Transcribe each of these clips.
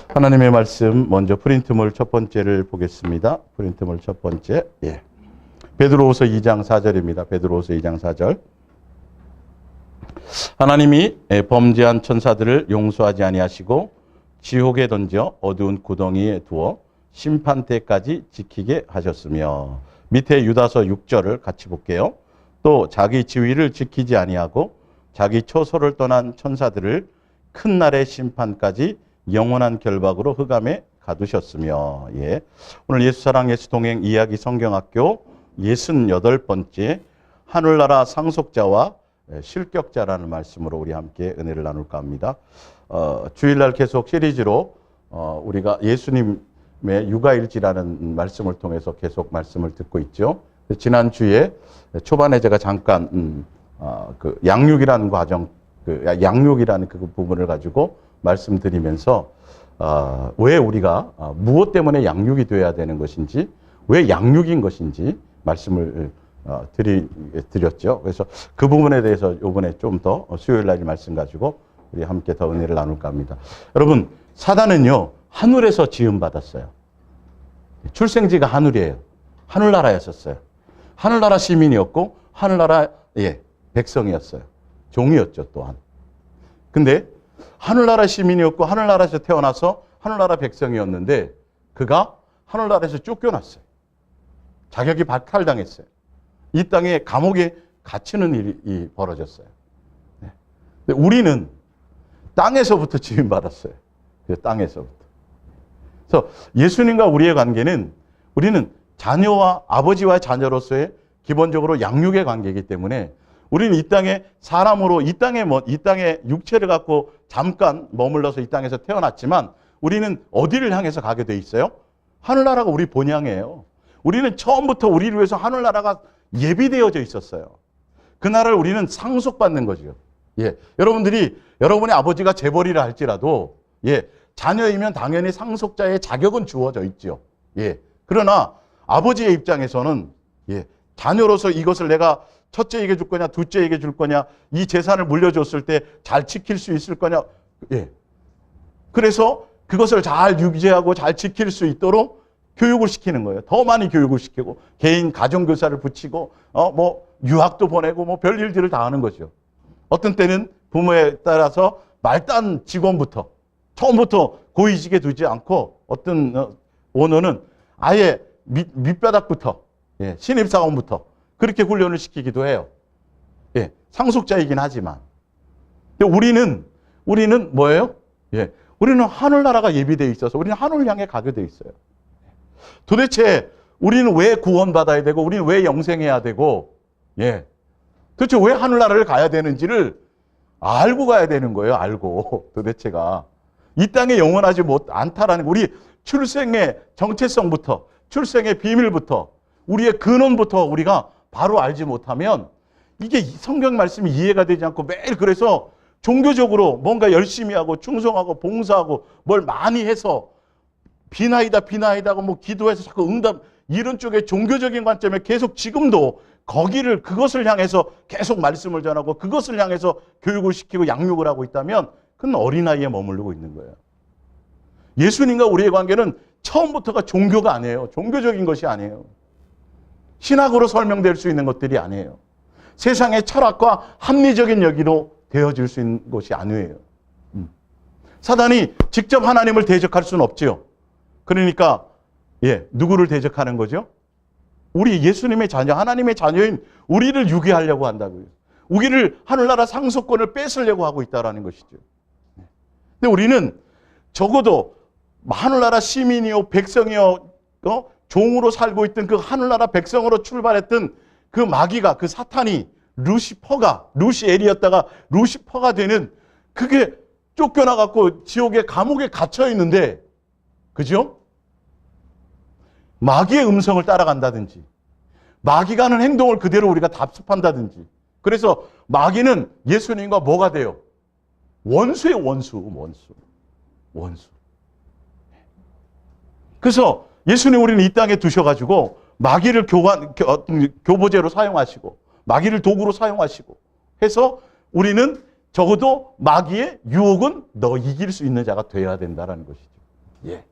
하나님의 말씀 먼저 프린트물 첫 번째를 보겠습니다. 프린트물 첫 번째. 베드로후서 2장 4절입니다. 베드로후서 2장 4절. 하나님이 범죄한 천사들을 용서하지 아니하시고 지옥에 던져 어두운 구덩이에 두어 심판 때까지 지키게 하셨으며, 밑에 유다서 6절을 같이 볼게요. 또 자기 지위를 지키지 아니하고 자기 처소를 떠난 천사들을 큰 날의 심판까지 영원한 결박으로 흑암에 가두셨으며. 오늘 예수사랑 예수동행 이야기 성경학교 68번째 하늘나라 상속자와 실격자라는 말씀으로 우리 함께 은혜를 나눌까 합니다. 주일날 계속 시리즈로 우리가 예수님의 육아일지라는 말씀을 통해서 계속 말씀을 듣고 있죠. 지난주에 초반에 제가 잠깐 그 양육이라는 과정, 양육이라는 그 부분을 가지고 말씀드리면서 왜 우리가 무엇 때문에 양육이 돼야 되는 것인지, 왜 양육인 것인지 말씀을 드렸죠. 그래서 그 부분에 대해서 이번에 좀 더 수요일 날 말씀 가지고 우리 함께 더 은혜를 나눌까 합니다. 여러분, 사단은요 하늘에서 지음받았어요. 출생지가 하늘이에요. 하늘나라였었어요. 하늘나라 시민이었고 하늘나라 백성이었어요. 종이었죠 또한. 근데 하늘나라 시민이었고 하늘나라에서 태어나서 하늘나라 백성이었는데 그가 하늘나라에서 쫓겨났어요. 자격이 박탈당했어요. 이 땅에 감옥에 갇히는 일이 벌어졌어요. 근데 우리는 땅에서부터 지음받았어요. 땅에서부터. 그래서 예수님과 우리의 관계는, 우리는 자녀와 아버지와 자녀로서의 기본적으로 양육의 관계이기 때문에 우리는 이 땅에 사람으로 이 땅에 육체를 갖고 잠깐 머물러서 이 땅에서 태어났지만 우리는 어디를 향해서 가게 돼 있어요? 하늘나라가 우리 본향이에요. 우리는 처음부터 우리를 위해서 하늘나라가 예비되어져 있었어요. 그 나라를 우리는 상속받는 거죠. 여러분의 아버지가 재벌이라 할지라도 자녀이면 당연히 상속자의 자격은 주어져 있죠. 그러나 아버지의 입장에서는 자녀로서 이것을 내가 첫째에게 줄 거냐, 둘째에게 줄 거냐, 이 재산을 물려줬을 때 잘 지킬 수 있을 거냐. 그래서 그것을 잘 유지하고 잘 지킬 수 있도록 교육을 시키는 거예요. 더 많이 교육을 시키고, 개인 가정교사를 붙이고, 유학도 보내고, 별일들을 다 하는 거죠. 어떤 때는 부모에 따라서 말단 직원부터, 처음부터 고위직에 두지 않고, 어떤 오너는 아예 밑바닥부터, 신입사원부터, 그렇게 훈련을 시키기도 해요. 상속자이긴 하지만. 근데 우리는 뭐예요? 우리는 하늘나라가 예비되어 있어서 우리는 하늘을 향해 가게 되어 있어요. 도대체 우리는 왜 구원받아야 되고, 우리는 왜 영생해야 되고, 도대체 왜 하늘나라를 가야 되는지를 알고 가야 되는 거예요. 알고. 도대체가. 이 땅에 영원하지 않다라는, 우리 출생의 정체성부터, 출생의 비밀부터, 우리의 근원부터 우리가 바로 알지 못하면 이게 성경 말씀이 이해가 되지 않고, 매일 그래서 종교적으로 뭔가 열심히 하고 충성하고 봉사하고 뭘 많이 해서 비나이다 하고 기도해서 자꾸 응답, 이런 쪽의 종교적인 관점에 계속 지금도 그것을 향해서 계속 말씀을 전하고 그것을 향해서 교육을 시키고 양육을 하고 있다면 그건 어린아이에 머무르고 있는 거예요. 예수님과 우리의 관계는 처음부터가 종교가 아니에요. 종교적인 것이 아니에요. 신학으로 설명될 수 있는 것들이 아니에요. 세상의 철학과 합리적인 여기로 되어질 수 있는 것이 아니에요. 사단이 직접 하나님을 대적할 수는 없지요. 그러니까 누구를 대적하는 거죠? 우리 예수님의 자녀, 하나님의 자녀인 우리를 유괴하려고 한다고요. 우리를 하늘나라 상속권을 뺏으려고 하고 있다는 것이죠. 근데 우리는 적어도 하늘나라 시민이요, 백성이요, 종으로 살고 있던 그 하늘나라 백성으로 출발했던 그 마귀가, 그 사탄이, 루시엘이었다가 루시퍼가 되는, 그게 쫓겨나갖고 지옥의 감옥에 갇혀 있는데, 그죠? 마귀의 음성을 따라간다든지, 마귀가 하는 행동을 그대로 우리가 답습한다든지, 그래서 마귀는 예수님과 뭐가 돼요? 원수예요, 원수. 그래서 예수님 우리는 이 땅에 두셔가지고 마귀를 교보제로 사용하시고, 마귀를 도구로 사용하시고 해서 우리는 적어도 마귀의 유혹은 너 이길 수 있는 자가 되어야 된다는 것이죠. 예.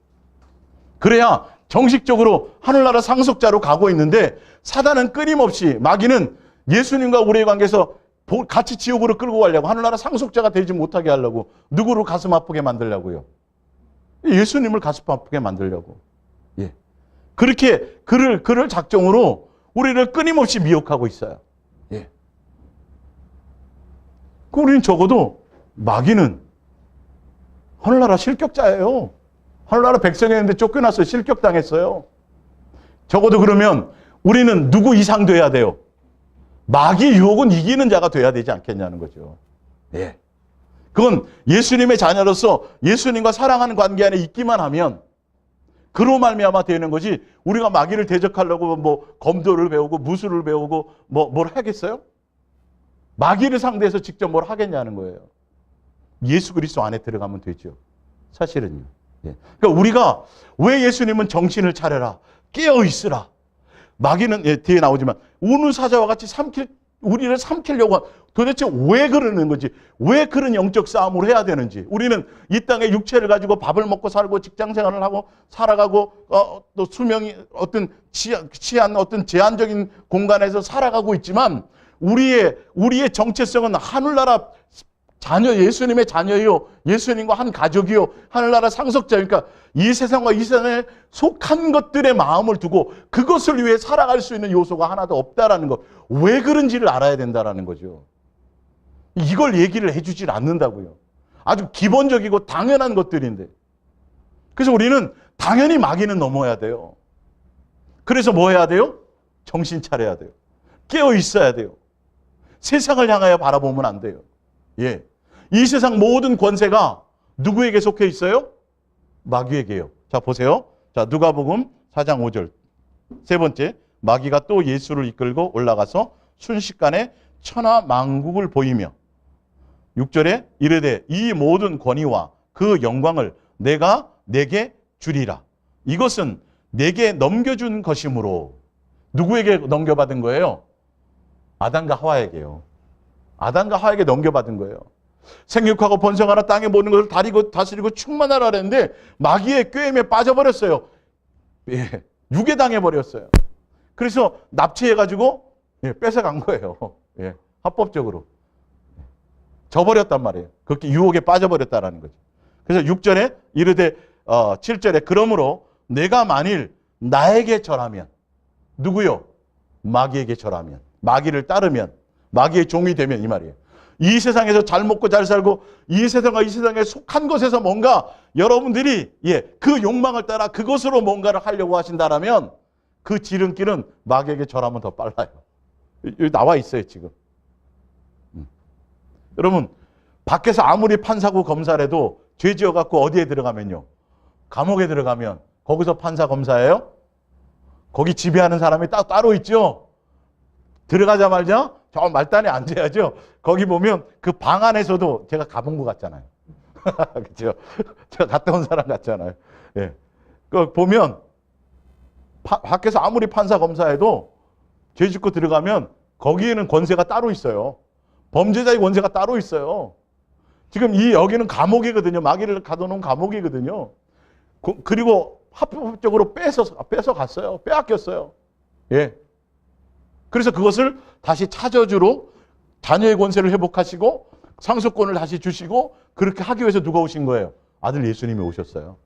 그래야 정식적으로 하늘나라 상속자로 가고 있는데 사단은 끊임없이 마귀는 예수님과 우리의 관계에서 같이 지옥으로 끌고 가려고 하늘나라 상속자가 되지 못하게 하려고 누구를 가슴 아프게 만들려고요. 예수님을 가슴 아프게 만들려고. 예. 그렇게 그를 작정으로 우리를 끊임없이 미혹하고 있어요. 예. 우리는 적어도 마귀는 하늘나라 실격자예요. 하늘나라 백성이었는데 쫓겨나서 실격당했어요. 적어도 그러면 우리는 누구 이상 돼야 돼요? 마귀 유혹은 이기는 자가 돼야 되지 않겠냐는 거죠. 예. 그건 예수님의 자녀로서 예수님과 사랑하는 관계 안에 있기만 하면 그로 말미암아 되는 거지. 우리가 마귀를 대적하려고 뭐 검도를 배우고 무술을 배우고 뭘 하겠어요? 마귀를 상대해서 직접 뭘 하겠냐는 거예요. 예수 그리스도 안에 들어가면 되죠. 사실은요. 예. 그러니까 우리가 왜 예수님은 정신을 차려라, 깨어 있으라. 마귀는 뒤에 나오지만 우는 사자와 같이 우리를 삼키려고 도대체 왜 그러는 건지, 왜 그런 영적 싸움을 해야 되는지. 우리는 이 땅에 육체를 가지고 밥을 먹고 살고 직장 생활을 하고 살아가고 또 수명이 어떤 치안 어떤 제한적인 공간에서 살아가고 있지만 우리의 정체성은 하늘나라 자녀, 예수님의 자녀요, 예수님과 한 가족이요, 하늘나라 상속자니까 이 세상과 이 세상에 속한 것들의 마음을 두고 그것을 위해 살아갈 수 있는 요소가 하나도 없다라는 것. 왜 그런지를 알아야 된다라는 거죠. 이걸 얘기를 해주질 않는다고요. 아주 기본적이고 당연한 것들인데. 그래서 우리는 당연히 마귀는 넘어야 돼요. 그래서 뭐 해야 돼요? 정신 차려야 돼요. 깨어 있어야 돼요. 세상을 향하여 바라보면 안 돼요. 예. 이 세상 모든 권세가 누구에게 속해 있어요? 마귀에게요. 자, 보세요. 자, 누가복음 4장 5절. 세 번째, 마귀가 또 예수를 이끌고 올라가서 순식간에 천하만국을 보이며 6절에 이르되 이 모든 권위와 그 영광을 내가 내게 주리라. 이것은 내게 넘겨준 것이므로. 누구에게 넘겨받은 거예요? 아담과 하와에게요. 아담과 하와에게 넘겨받은 거예요. 생육하고 번성하라, 땅에 모든 것을 다스리고 충만하라 그랬는데 마귀의 꾀임에 빠져버렸어요. 예, 유괴당해버렸어요. 그래서 납치해가지고 뺏어간 거예요. 예, 합법적으로. 져버렸단 말이에요. 그렇게 유혹에 빠져버렸다라는 거죠. 그래서 6절에 이르되 7절에 그러므로 내가 만일 나에게 절하면, 누구요? 마귀에게 절하면, 마귀를 따르면, 마귀의 종이 되면 이 말이에요. 이 세상에서 잘 먹고 잘 살고 이 세상과 이 세상에 속한 것에서 뭔가 여러분들이 그 욕망을 따라 그것으로 뭔가를 하려고 하신다라면 그 지름길은 마귀에게 절하면 더 빨라요. 여기 나와 있어요 지금. 여러분 밖에서 아무리 판사고 검사라도 죄 지어갖고 어디에 들어가면요, 감옥에 들어가면 거기서 판사 검사예요? 거기 지배하는 사람이 따로 있죠. 들어가자마자 저 말단에 앉아야죠. 거기 보면 그 방 안에서도 제가 가본 것 같잖아요. 그렇죠? 제가 갔다 온 사람 같잖아요. 예. 그 보면 밖에서 아무리 판사 검사해도 죄 짓고 들어가면 거기에는 권세가 따로 있어요. 범죄자의 권세가 따로 있어요. 지금 여기는 감옥이거든요. 마귀를 가둬놓은 감옥이거든요. 그리고 합법적으로 뺏어 갔어요. 빼앗겼어요. 예. 그래서 그것을 다시 찾아주러 자녀의 권세를 회복하시고 상속권을 다시 주시고 그렇게 하기 위해서 누가 오신 거예요? 아들 예수님이 오셨어요.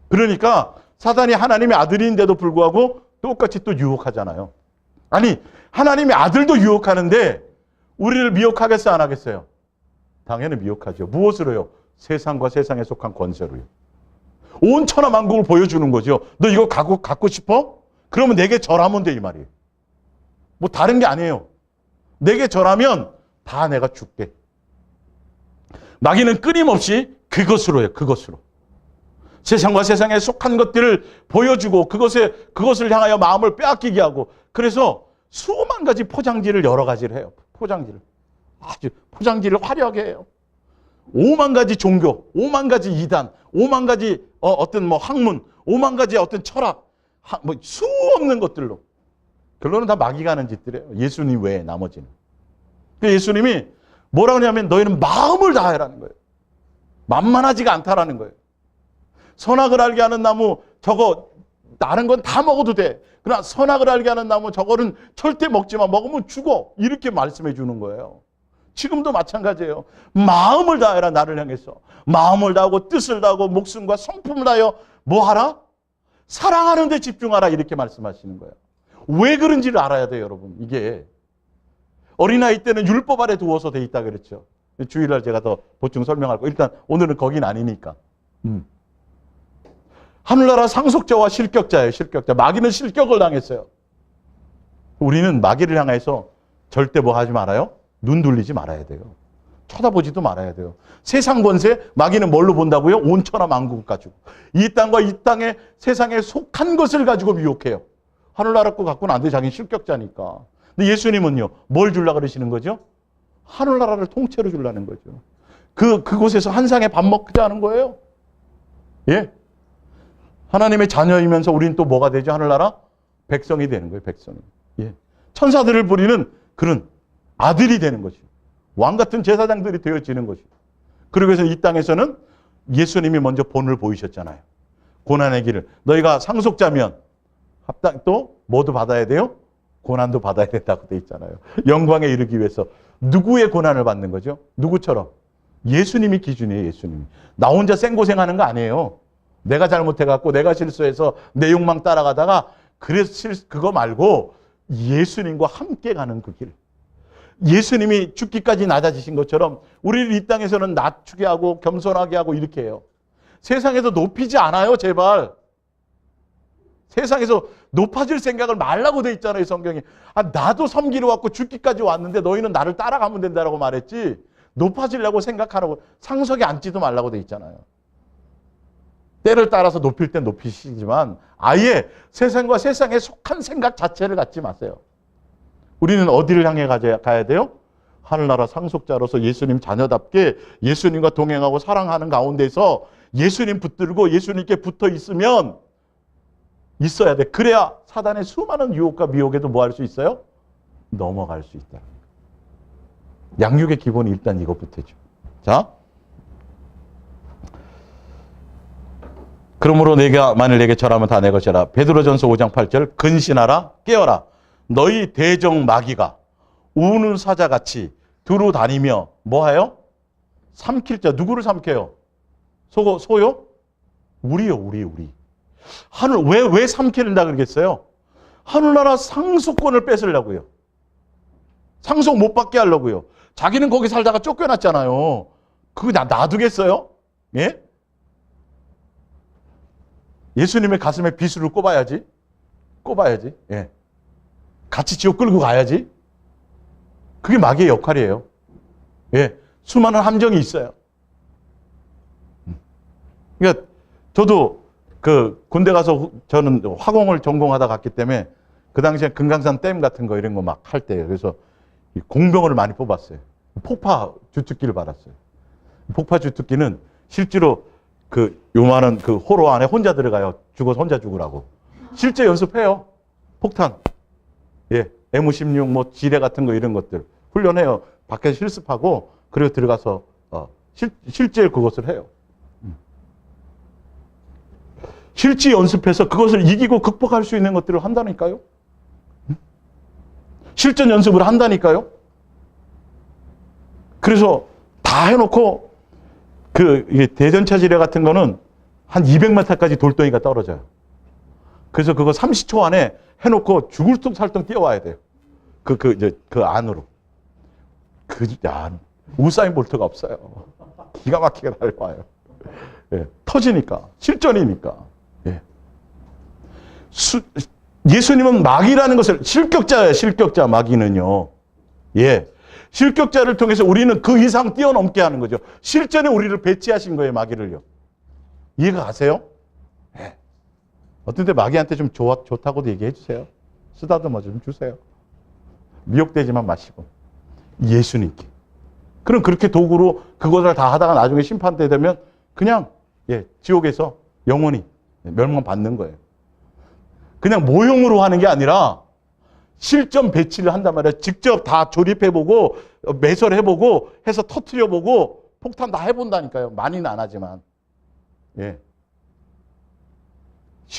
그러니까 사단이 하나님의 아들인데도 불구하고 똑같이 또 유혹하잖아요. 아니 하나님의 아들도 유혹하는데 우리를 미혹하겠어요? 안 하겠어요? 당연히 미혹하죠. 무엇으로요? 세상과 세상에 속한 권세로요. 온 천하 만국을 보여주는 거죠. 너 이거 갖고 싶어? 그러면 내게 절하면 돼 이 말이에요. 뭐 다른 게 아니에요. 내게 절하면 다 내가 줄게. 마귀는 끊임없이 그것으로요. 그것으로. 세상과 세상에 속한 것들을 보여주고 그것을 향하여 마음을 빼앗기게 하고 그래서 수만 가지 포장지를 여러 가지를 해요. 포장지를. 아주 포장지를 화려하게 해요. 5만 가지 종교, 5만 가지 이단, 5만 가지 어떤 뭐 학문, 5만 가지 어떤 철학, 뭐 수 없는 것들로. 결론은 다 마귀가 하는 짓들이에요. 예수님 외에 나머지는. 예수님이 뭐라 그러냐면 너희는 마음을 다하라는 거예요. 만만하지가 않다라는 거예요. 선악을 알게 하는 나무 저거 다른 건 다 먹어도 돼. 그러나 선악을 알게 하는 나무 저거는 절대 먹지 마. 먹으면 죽어. 이렇게 말씀해 주는 거예요. 지금도 마찬가지예요. 마음을 다해라 나를 향해서. 마음을 다하고 뜻을 다하고 목숨과 성품을 다하여 뭐 하라? 사랑하는 데 집중하라 이렇게 말씀하시는 거예요. 왜 그런지를 알아야 돼요 여러분. 이게 어린아이 때는 율법 아래 두어서 돼 있다 그랬죠. 주일날 제가 더 보충 설명할 거. 일단 오늘은 거긴 아니니까. 하늘나라 상속자와 실격자예요. 실격자. 마귀는 실격을 당했어요. 우리는 마귀를 향해서 절대 뭐 하지 말아요? 눈 돌리지 말아야 돼요. 쳐다보지도 말아야 돼요. 세상 권세, 마귀는 뭘로 본다고요? 온천하 만국을 가지고. 이 땅과 이 땅의 세상에 속한 것을 가지고 미혹해요. 하늘나라 거 갖고는 안 돼. 자기는 실격자니까. 근데 예수님은요, 뭘 주려고 그러시는 거죠? 하늘나라를 통째로 주려는 거죠. 그곳에서 한 상에 밥 먹자 하는 거예요. 예? 하나님의 자녀이면서 우리는 또 뭐가 되죠? 하늘나라? 백성이 되는 거예요, 백성이. 예. 천사들을 부리는 그런 아들이 되는 것이요. 왕 같은 제사장들이 되어지는 것이요. 그러기 위해서 이 땅에서는 예수님이 먼저 본을 보이셨잖아요. 고난의 길을. 너희가 상속자면 합당 또 뭐도 받아야 돼요? 고난도 받아야 된다고 돼 있잖아요. 영광에 이르기 위해서. 누구의 고난을 받는 거죠? 누구처럼? 예수님이 기준이에요, 예수님이. 나 혼자 생고생하는 거 아니에요. 내가 잘못해갖고 내가 실수해서 내 욕망 따라가다가 그래서 그거 말고 예수님과 함께 가는 그 길. 예수님이 죽기까지 낮아지신 것처럼 우리를 이 땅에서는 낮추게 하고 겸손하게 하고 이렇게 해요. 세상에서 높이지 않아요, 제발. 세상에서 높아질 생각을 말라고 돼 있잖아요, 성경에. 나도 섬기러 왔고 죽기까지 왔는데 너희는 나를 따라가면 된다라고 말했지. 높아지려고 생각하라고 상석에 앉지도 말라고 돼 있잖아요. 때를 따라서 높일 땐 높이시지만 아예 세상과 세상에 속한 생각 자체를 갖지 마세요. 우리는 어디를 향해 가야 돼요? 하늘나라 상속자로서 예수님 자녀답게 예수님과 동행하고 사랑하는 가운데서 예수님 붙들고 예수님께 붙어 있으면 있어야 돼. 그래야 사단의 수많은 유혹과 미혹에도 뭐 할 수 있어요? 넘어갈 수 있다. 양육의 기본이 일단 이것부터죠. 자, 그러므로 내가 만일 내게 절하면 다 내 것이라. 베드로전서 5장 8절 근신하라 깨어라. 너희 대적 마귀가 우는 사자같이 두루 다니며 뭐하여? 삼킬 자. 누구를 삼켜요? 소요? 우리요. 우리. 하늘 왜 삼킨다 그러겠어요? 하늘나라 상속권을 뺏으려고요. 상속 못 받게 하려고요. 자기는 거기 살다가 쫓겨났잖아요. 그거 놔두겠어요? 예? 예수님의 가슴에 비수를 꼽아야지. 예. 같이 지옥 끌고 가야지. 그게 마귀의 역할이에요. 예. 수많은 함정이 있어요. 그러니까 저도 군대 가서 저는 화공을 전공하다 갔기 때문에 그 당시에 금강산 댐 같은 거 이런 거 막 할 때예요. 그래서 공병을 많이 뽑았어요. 폭파 주특기를 받았어요. 폭파 주특기는 실제로 요만한 호로 안에 혼자 들어가요. 죽어서 혼자 죽으라고. 실제 연습해요. 폭탄. 예. M16 뭐 지뢰 같은 거 이런 것들 훈련해요. 밖에서 실습하고 그리고 들어가서 실제 그것을 해요. 실제 연습해서 그것을 이기고 극복할 수 있는 것들을 한다니까요. 실전 연습을 한다니까요. 그래서 다 해놓고 대전차 지뢰 같은 거는 한 200m까지 돌덩이가 떨어져요. 그래서 그거 30초 안에 해놓고 죽을 둥 살둥 뛰어와야 돼요. 그 안으로. 우사인 볼트가 없어요. 기가 막히게 달려와요. 예, 터지니까. 실전이니까. 예. 예수님은 마귀라는 것을 실격자예요. 실격자 마귀는요. 예. 실격자를 통해서 우리는 그 이상 뛰어넘게 하는 거죠. 실전에 우리를 배치하신 거예요. 마귀를요. 이해가 가세요? 예. 어떤 때 마귀한테 좀 좋다고도 얘기해 주세요. 쓰다듬어 좀 주세요. 미혹되지만 마시고. 예수님께. 그럼 그렇게 도구로 그것을 다 하다가 나중에 심판 때 되면 그냥 지옥에서 영원히 멸망받는 거예요. 그냥 모형으로 하는 게 아니라 실전 배치를 한단 말이에요. 직접 다 조립해보고 매설해보고 해서 터트려보고 폭탄 다 해본다니까요. 많이는 안 하지만. 예.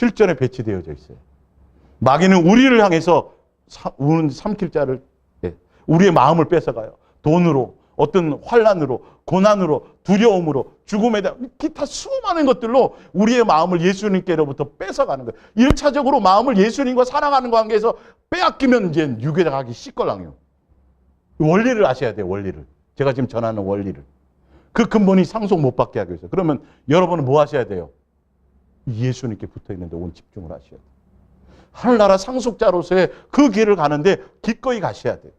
실전에 배치되어져 있어요. 마귀는 우리를 향해서 삼킬 자를, 우리의 마음을 뺏어가요. 돈으로, 어떤 환난으로, 고난으로, 두려움으로, 죽음에 대한 기타 수많은 것들로 우리의 마음을 예수님께로부터 뺏어가는 거예요. 1차적으로 마음을 예수님과 사랑하는 관계에서 빼앗기면 이제 유괴가 가기 시끌랑요. 원리를 아셔야 돼요. 원리를. 제가 지금 전하는 원리를. 그 근본이 상속 못 받게 하기 위해서. 그러면 여러분은 뭐 하셔야 돼요? 예수님께 붙어있는데 온 집중을 하셔야 돼요. 하늘나라 상속자로서의 그 길을 가는데 기꺼이 가셔야 돼요.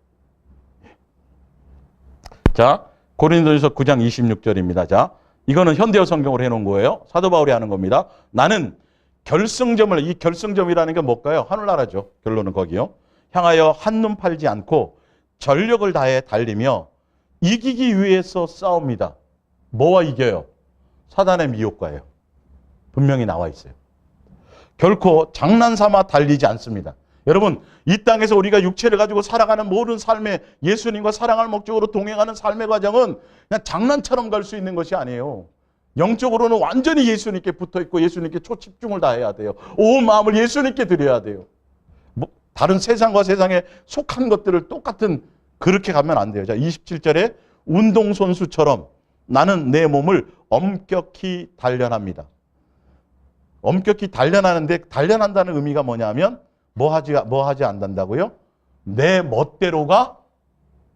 자, 고린도전서 9장 26절입니다. 자, 이거는 현대어 성경으로 해놓은 거예요. 사도 바울이 하는 겁니다. 나는 결승점을, 이 결승점이라는 게 뭘까요? 하늘나라죠. 결론은 거기요. 향하여 한눈 팔지 않고 전력을 다해 달리며 이기기 위해서 싸웁니다. 뭐와 이겨요? 사단의 미혹과예요. 분명히 나와 있어요. 결코 장난삼아 달리지 않습니다. 여러분, 이 땅에서 우리가 육체를 가지고 살아가는 모든 삶의 예수님과 사랑할 목적으로 동행하는 삶의 과정은 그냥 장난처럼 갈 수 있는 것이 아니에요. 영적으로는 완전히 예수님께 붙어있고 예수님께 초집중을 다해야 돼요. 온 마음을 예수님께 드려야 돼요. 다른 세상과 세상에 속한 것들을 똑같은 그렇게 가면 안 돼요. 자, 27절에 운동선수처럼 나는 내 몸을 엄격히 단련합니다. 엄격히 단련하는데 단련한다는 의미가 뭐냐면 뭐 하지 않는다고요? 내 멋대로가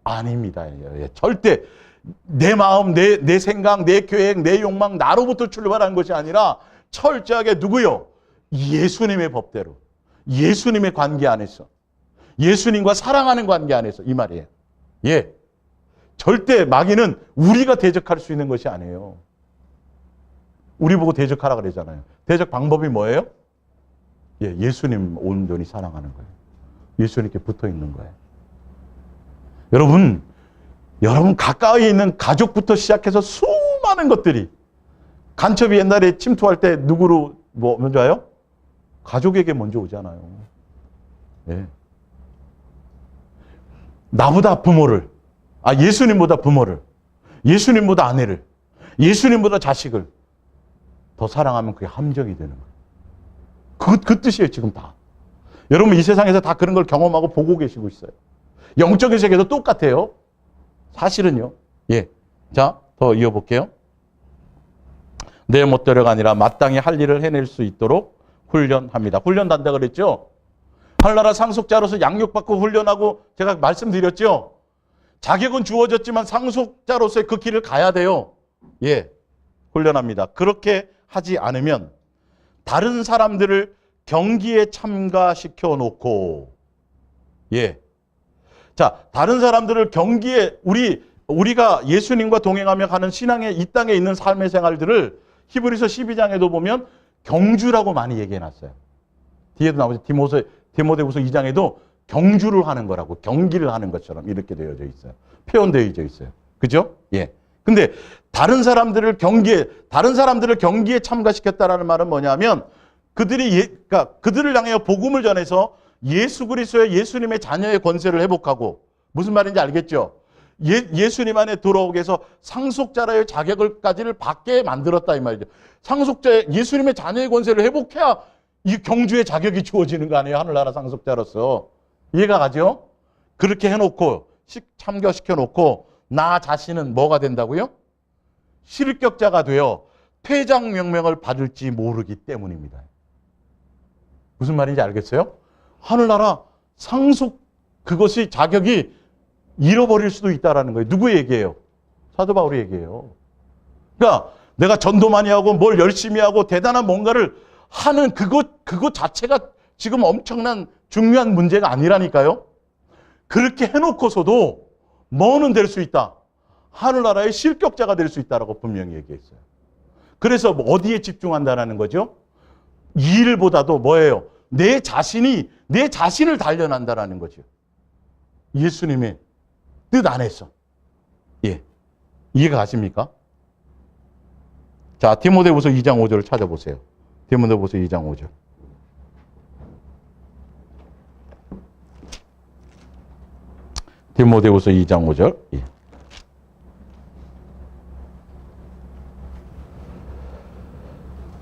아닙니다. 절대 내 마음, 내 생각, 내 계획, 내 욕망, 나로부터 출발하는 것이 아니라 철저하게 누구요? 예수님의 법대로, 예수님의 관계 안에서, 예수님과 사랑하는 관계 안에서, 이 말이에요. 예. 절대 마귀는 우리가 대적할 수 있는 것이 아니에요. 우리 보고 대적하라 그러잖아요. 대적 방법이 뭐예요? 예, 예수님 온전히 사랑하는 거예요. 예수님께 붙어 있는 거예요. 여러분 가까이 있는 가족부터 시작해서 수많은 것들이, 간첩이 옛날에 침투할 때 누구로 먼저 와요? 가족에게 먼저 오잖아요. 예. 나보다 부모를, 예수님보다 부모를, 예수님보다 아내를, 예수님보다 자식을 더 사랑하면 그게 함정이 되는 거예요. 그 뜻이에요, 지금 다. 여러분, 이 세상에서 다 그런 걸 경험하고 보고 계시고 있어요. 영적인 세계도 똑같아요. 사실은요. 예. 자, 더 이어볼게요. 내 멋대로가 아니라 마땅히 할 일을 해낼 수 있도록 훈련합니다. 훈련한다 그랬죠? 하늘나라 상속자로서 양육받고 훈련하고 제가 말씀드렸죠? 자격은 주어졌지만 상속자로서의 그 길을 가야 돼요. 예. 훈련합니다. 그렇게 하지 않으면 다른 사람들을 경기에 참가시켜 놓고, 예. 자, 다른 사람들을 경기에, 우리가 예수님과 동행하며 가는 신앙의 이 땅에 있는 삶의 생활들을 히브리서 12장에도 보면 경주라고 많이 얘기해 놨어요. 뒤에도 나오죠. 디모데후서 2장에도 경주를 하는 거라고, 경기를 하는 것처럼 이렇게 되어져 있어요. 표현되어져 있어요. 그죠? 예. 근데 다른 사람들을 경기에 참가시켰다라는 말은 뭐냐면 그러니까 그들을 향하여 복음을 전해서 예수 그리스도의 예수님의 자녀의 권세를 회복하고, 무슨 말인지 알겠죠? 예수님 안에 들어오게 해서 상속자라의 자격을까지를 받게 만들었다 이 말이죠. 상속자의 예수님의 자녀의 권세를 회복해야 이 경주의 자격이 주어지는 거 아니에요? 하늘나라 상속자로서. 이해가 가죠? 그렇게 해놓고 참가시켜 놓고 나 자신은 뭐가 된다고요? 실격자가 되어 퇴장 명령을 받을지 모르기 때문입니다. 무슨 말인지 알겠어요? 하늘나라 상속 그것이 자격이 잃어버릴 수도 있다는 거예요. 누구 얘기예요? 사도 바울이 얘기해요. 그러니까 내가 전도 많이 하고 뭘 열심히 하고 대단한 뭔가를 하는 그것 자체가 지금 엄청난 중요한 문제가 아니라니까요. 그렇게 해놓고서도 뭐는 될 수 있다? 하늘나라의 실격자가 될 수 있다라고 분명히 얘기했어요. 그래서 어디에 집중한다는 거죠? 이 일보다도 뭐예요? 내 자신을 단련한다라는 거죠. 예수님의 뜻 안에서. 예. 이해가 가십니까? 자, 디모데후서 2장 5절을 찾아보세요. 디모데후서 2장 5절. 디모데후서 2장 5절. 예.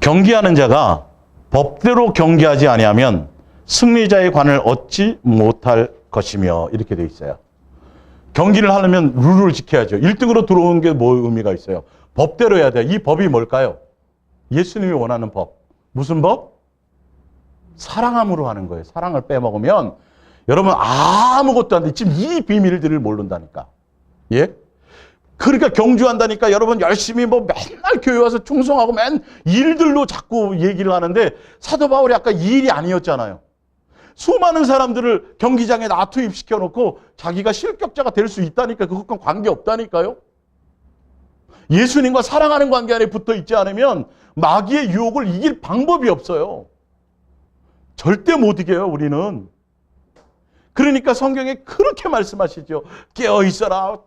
경기하는 자가 법대로 경계하지 아니하면 승리자의 관을 얻지 못할 것이며 이렇게 돼 있어요. 경기를 하려면 룰을 지켜야죠. 1등으로 들어오는 게 뭐 의미가 있어요? 법대로 해야 돼요. 이 법이 뭘까요? 예수님이 원하는 법. 무슨 법? 사랑함으로 하는 거예요. 사랑을 빼먹으면 여러분 아무것도 안 돼. 지금 이 비밀들을 모른다니까. 예? 그러니까 경주한다니까 여러분 열심히 뭐 맨날 교회 와서 충성하고 맨 일들로 자꾸 얘기를 하는데 사도 바울이 아까 이 일이 아니었잖아요. 수많은 사람들을 경기장에 놔투입시켜 놓고 자기가 실격자가 될 수 있다니까 그것과 관계없다니까요. 예수님과 사랑하는 관계 안에 붙어 있지 않으면 마귀의 유혹을 이길 방법이 없어요. 절대 못 이겨요, 우리는. 그러니까 성경에 그렇게 말씀하시죠. 깨어있어라.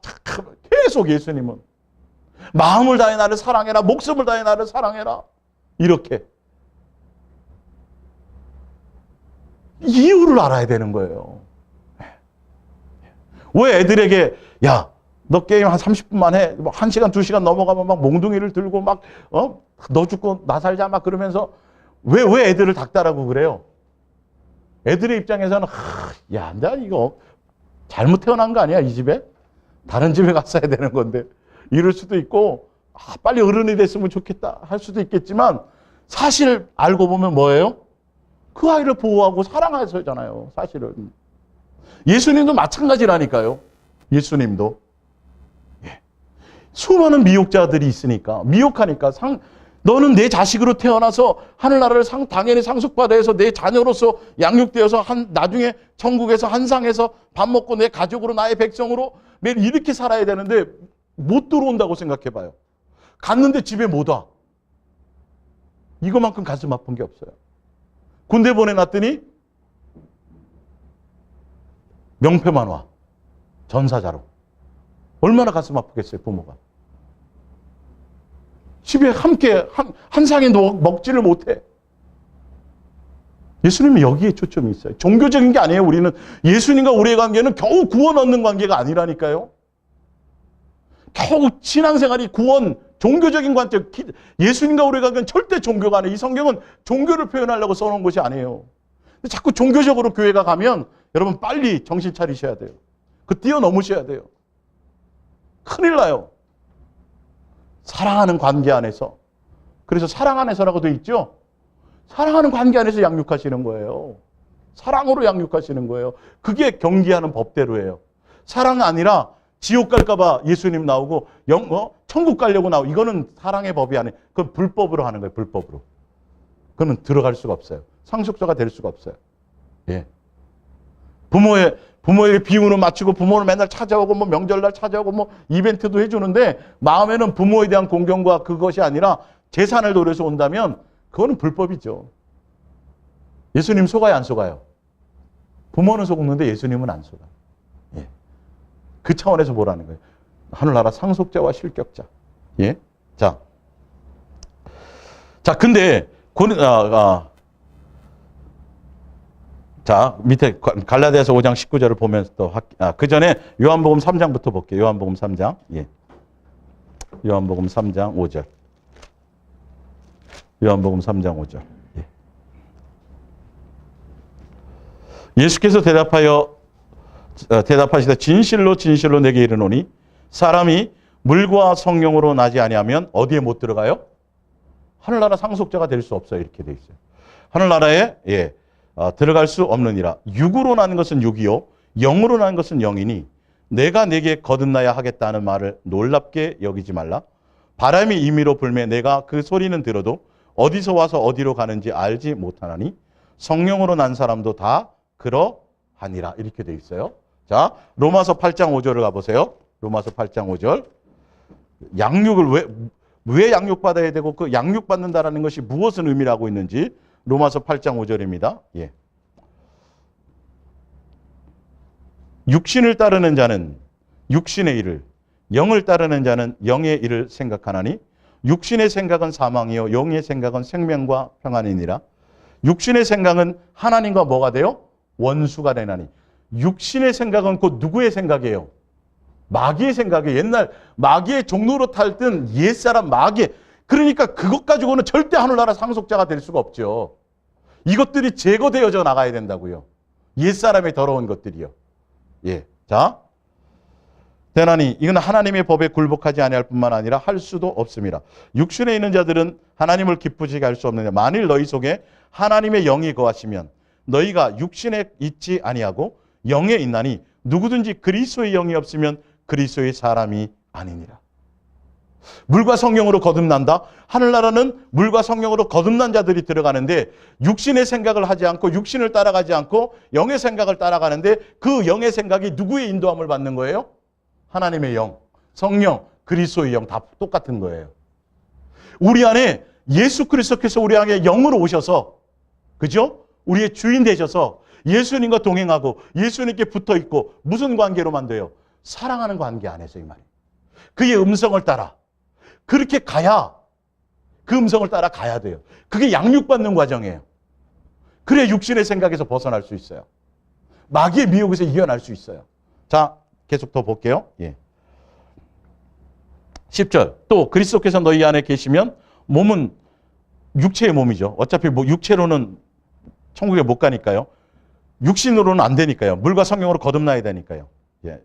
계속 예수님은. 마음을 다해 나를 사랑해라. 목숨을 다해 나를 사랑해라. 이렇게. 이유를 알아야 되는 거예요. 왜 애들에게 야, 너 게임 한 30분만 해. 1시간, 2시간 넘어가면 막 몽둥이를 들고 막 너 죽고 나 살자 막 그러면서 왜 애들을 닥달하고 그래요? 애들의 입장에서는 야, 나 이거 잘못 태어난 거 아니야, 이 집에? 다른 집에 갔어야 되는 건데. 이럴 수도 있고 빨리 어른이 됐으면 좋겠다 할 수도 있겠지만 사실 알고 보면 뭐예요? 그 아이를 보호하고 사랑해서잖아요, 사실은. 예수님도 마찬가지라니까요. 예수님도. 예. 수많은 미혹자들이 있으니까, 미혹하니까 너는 내 자식으로 태어나서 하늘나라를 당연히 상속받아 해서 내 자녀로서 양육되어서 나중에 천국에서 한상에서 밥 먹고 내 가족으로 나의 백성으로 매일 이렇게 살아야 되는데 못 들어온다고 생각해봐요. 갔는데 집에 못 와. 이거만큼 가슴 아픈 게 없어요. 군대 보내놨더니 명패만 와. 전사자로. 얼마나 가슴 아프겠어요, 부모가. 집에 함께 한 상에 먹지를 못해. 예수님은 여기에 초점이 있어요. 종교적인 게 아니에요. 우리는 예수님과 우리의 관계는 겨우 구원 얻는 관계가 아니라니까요. 겨우 신앙생활이 구원, 종교적인 관점, 예수님과 우리의 관계는 절대 종교가 아니에요. 이 성경은 종교를 표현하려고 써놓은 것이 아니에요. 근데 자꾸 종교적으로 교회가 가면 여러분 빨리 정신 차리셔야 돼요. 뛰어넘으셔야 돼요. 큰일 나요. 사랑하는 관계 안에서. 그래서 사랑 안에서라고 되어 있죠. 사랑하는 관계 안에서 양육하시는 거예요. 사랑으로 양육하시는 거예요. 그게 경계하는 법대로예요. 사랑 아니라 지옥 갈까 봐 예수님 나오고 천국 가려고 나오고 이거는 사랑의 법이 아니에요. 그건 불법으로 하는 거예요. 불법으로. 그건 들어갈 수가 없어요. 상속자가 될 수가 없어요. 예. 부모의 비유는 맞추고 부모는 맨날 찾아오고 뭐 명절날 찾아오고 뭐 이벤트도 해주는데 마음에는 부모에 대한 공경과 그것이 아니라 재산을 노려서 온다면 그거는 불법이죠. 예수님 속아요, 안 속아요? 부모는 속는데 예수님은 안 속아요. 예. 그 차원에서 보라는 거예요. 하늘나라 상속자와 실격자. 예. 자, 근데 자, 밑에 갈라디아서 5장 19절을 보면서 또 그 전에 요한복음 3장부터 볼게요. 요한복음 3장. 예. 요한복음 3장 5절. 요한복음 3장 5절. 예. 예수께서 대답하시되 진실로 진실로 내게 이르노니 사람이 물과 성령으로 나지 아니하면 어디에 못 들어가요? 하늘나라 상속자가 될 수 없어요. 이렇게 돼 있어요. 하늘나라에 들어갈 수 없느니라. 육으로 나는 것은 육이요 영으로 나는 것은 영이니 내가 내게 거듭나야 하겠다는 말을 놀랍게 여기지 말라. 바람이 임의로 불매 내가 그 소리는 들어도 어디서 와서 어디로 가는지 알지 못하나니 성령으로 난 사람도 다 그러하니라. 이렇게 돼 있어요. 자, 로마서 8장 5절을 가보세요. 로마서 8장 5절. 양육을 왜 양육받아야 되고 그 양육받는다라는 것이 무엇을 의미하고 있는지 로마서 8장 5절입니다. 예. 육신을 따르는 자는 육신의 일을, 영을 따르는 자는 영의 일을 생각하나니 육신의 생각은 사망이요 영의 생각은 생명과 평안이니라. 육신의 생각은 하나님과 뭐가 돼요? 원수가 되나니. 육신의 생각은 곧 누구의 생각이에요? 마귀의 생각이에요. 옛날 마귀의 종로로 탈든 옛사람 마귀. 그러니까 그것 가지고는 절대 하늘나라 상속자가 될 수가 없죠. 이것들이 제거되어져 나가야 된다고요. 옛사람의 더러운 것들이요. 예. 자, 대나니 이건 하나님의 법에 굴복하지 아니할 뿐만 아니라 할 수도 없습니다. 육신에 있는 자들은 하나님을 기쁘시게 할 수 없느냐. 만일 너희 속에 하나님의 영이 거하시면 너희가 육신에 있지 아니하고 영에 있나니 누구든지 그리스도의 영이 없으면 그리스도의 사람이 아니니라. 물과 성령으로 거듭난다. 하늘나라는 물과 성령으로 거듭난 자들이 들어가는데 육신의 생각을 하지 않고 육신을 따라가지 않고 영의 생각을 따라가는데 그 영의 생각이 누구의 인도함을 받는 거예요? 하나님의 영, 성령, 그리스도의 영 다 똑같은 거예요. 우리 안에 예수 그리스도께서 우리 안에 영으로 오셔서, 그죠? 우리의 주인 되셔서 예수님과 동행하고 예수님께 붙어 있고 무슨 관계로만 돼요? 사랑하는 관계 안에서 이 말이에요. 그의 음성을 따라 그렇게 가야, 그 음성을 따라 가야 돼요. 그게 양육받는 과정이에요. 그래야 육신의 생각에서 벗어날 수 있어요. 마귀의 미혹에서 이겨날 수 있어요. 자, 계속 더 볼게요. 예. 10절. 또 그리스도께서 너희 안에 계시면 몸은 육체의 몸이죠. 어차피 뭐 육체로는 천국에 못 가니까요. 육신으로는 안 되니까요. 물과 성령으로 거듭나야 되니까요. 예.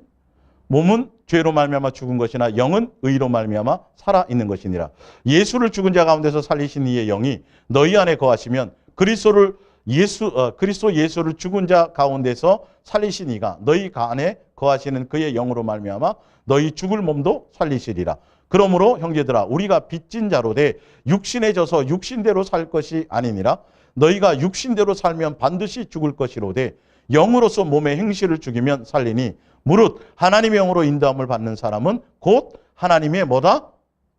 몸은 죄로 말미암아 죽은 것이나 영은 의로 말미암아 살아 있는 것이니라. 예수를 죽은 자 가운데서 살리신 이의 영이 너희 안에 거하시면 그리스도 예수를 죽은 자 가운데서 살리신 이가 너희 안에 거하시는 그의 영으로 말미암아 너희 죽을 몸도 살리시리라. 그러므로 형제들아 우리가 빚진 자로 돼 육신에 져서 육신대로 살 것이 아니니라. 너희가 육신대로 살면 반드시 죽을 것이로되 영으로서 몸의 행실을 죽이면 살리니 무릇 하나님의 영으로 인도함을 받는 사람은 곧 하나님의 뭐다?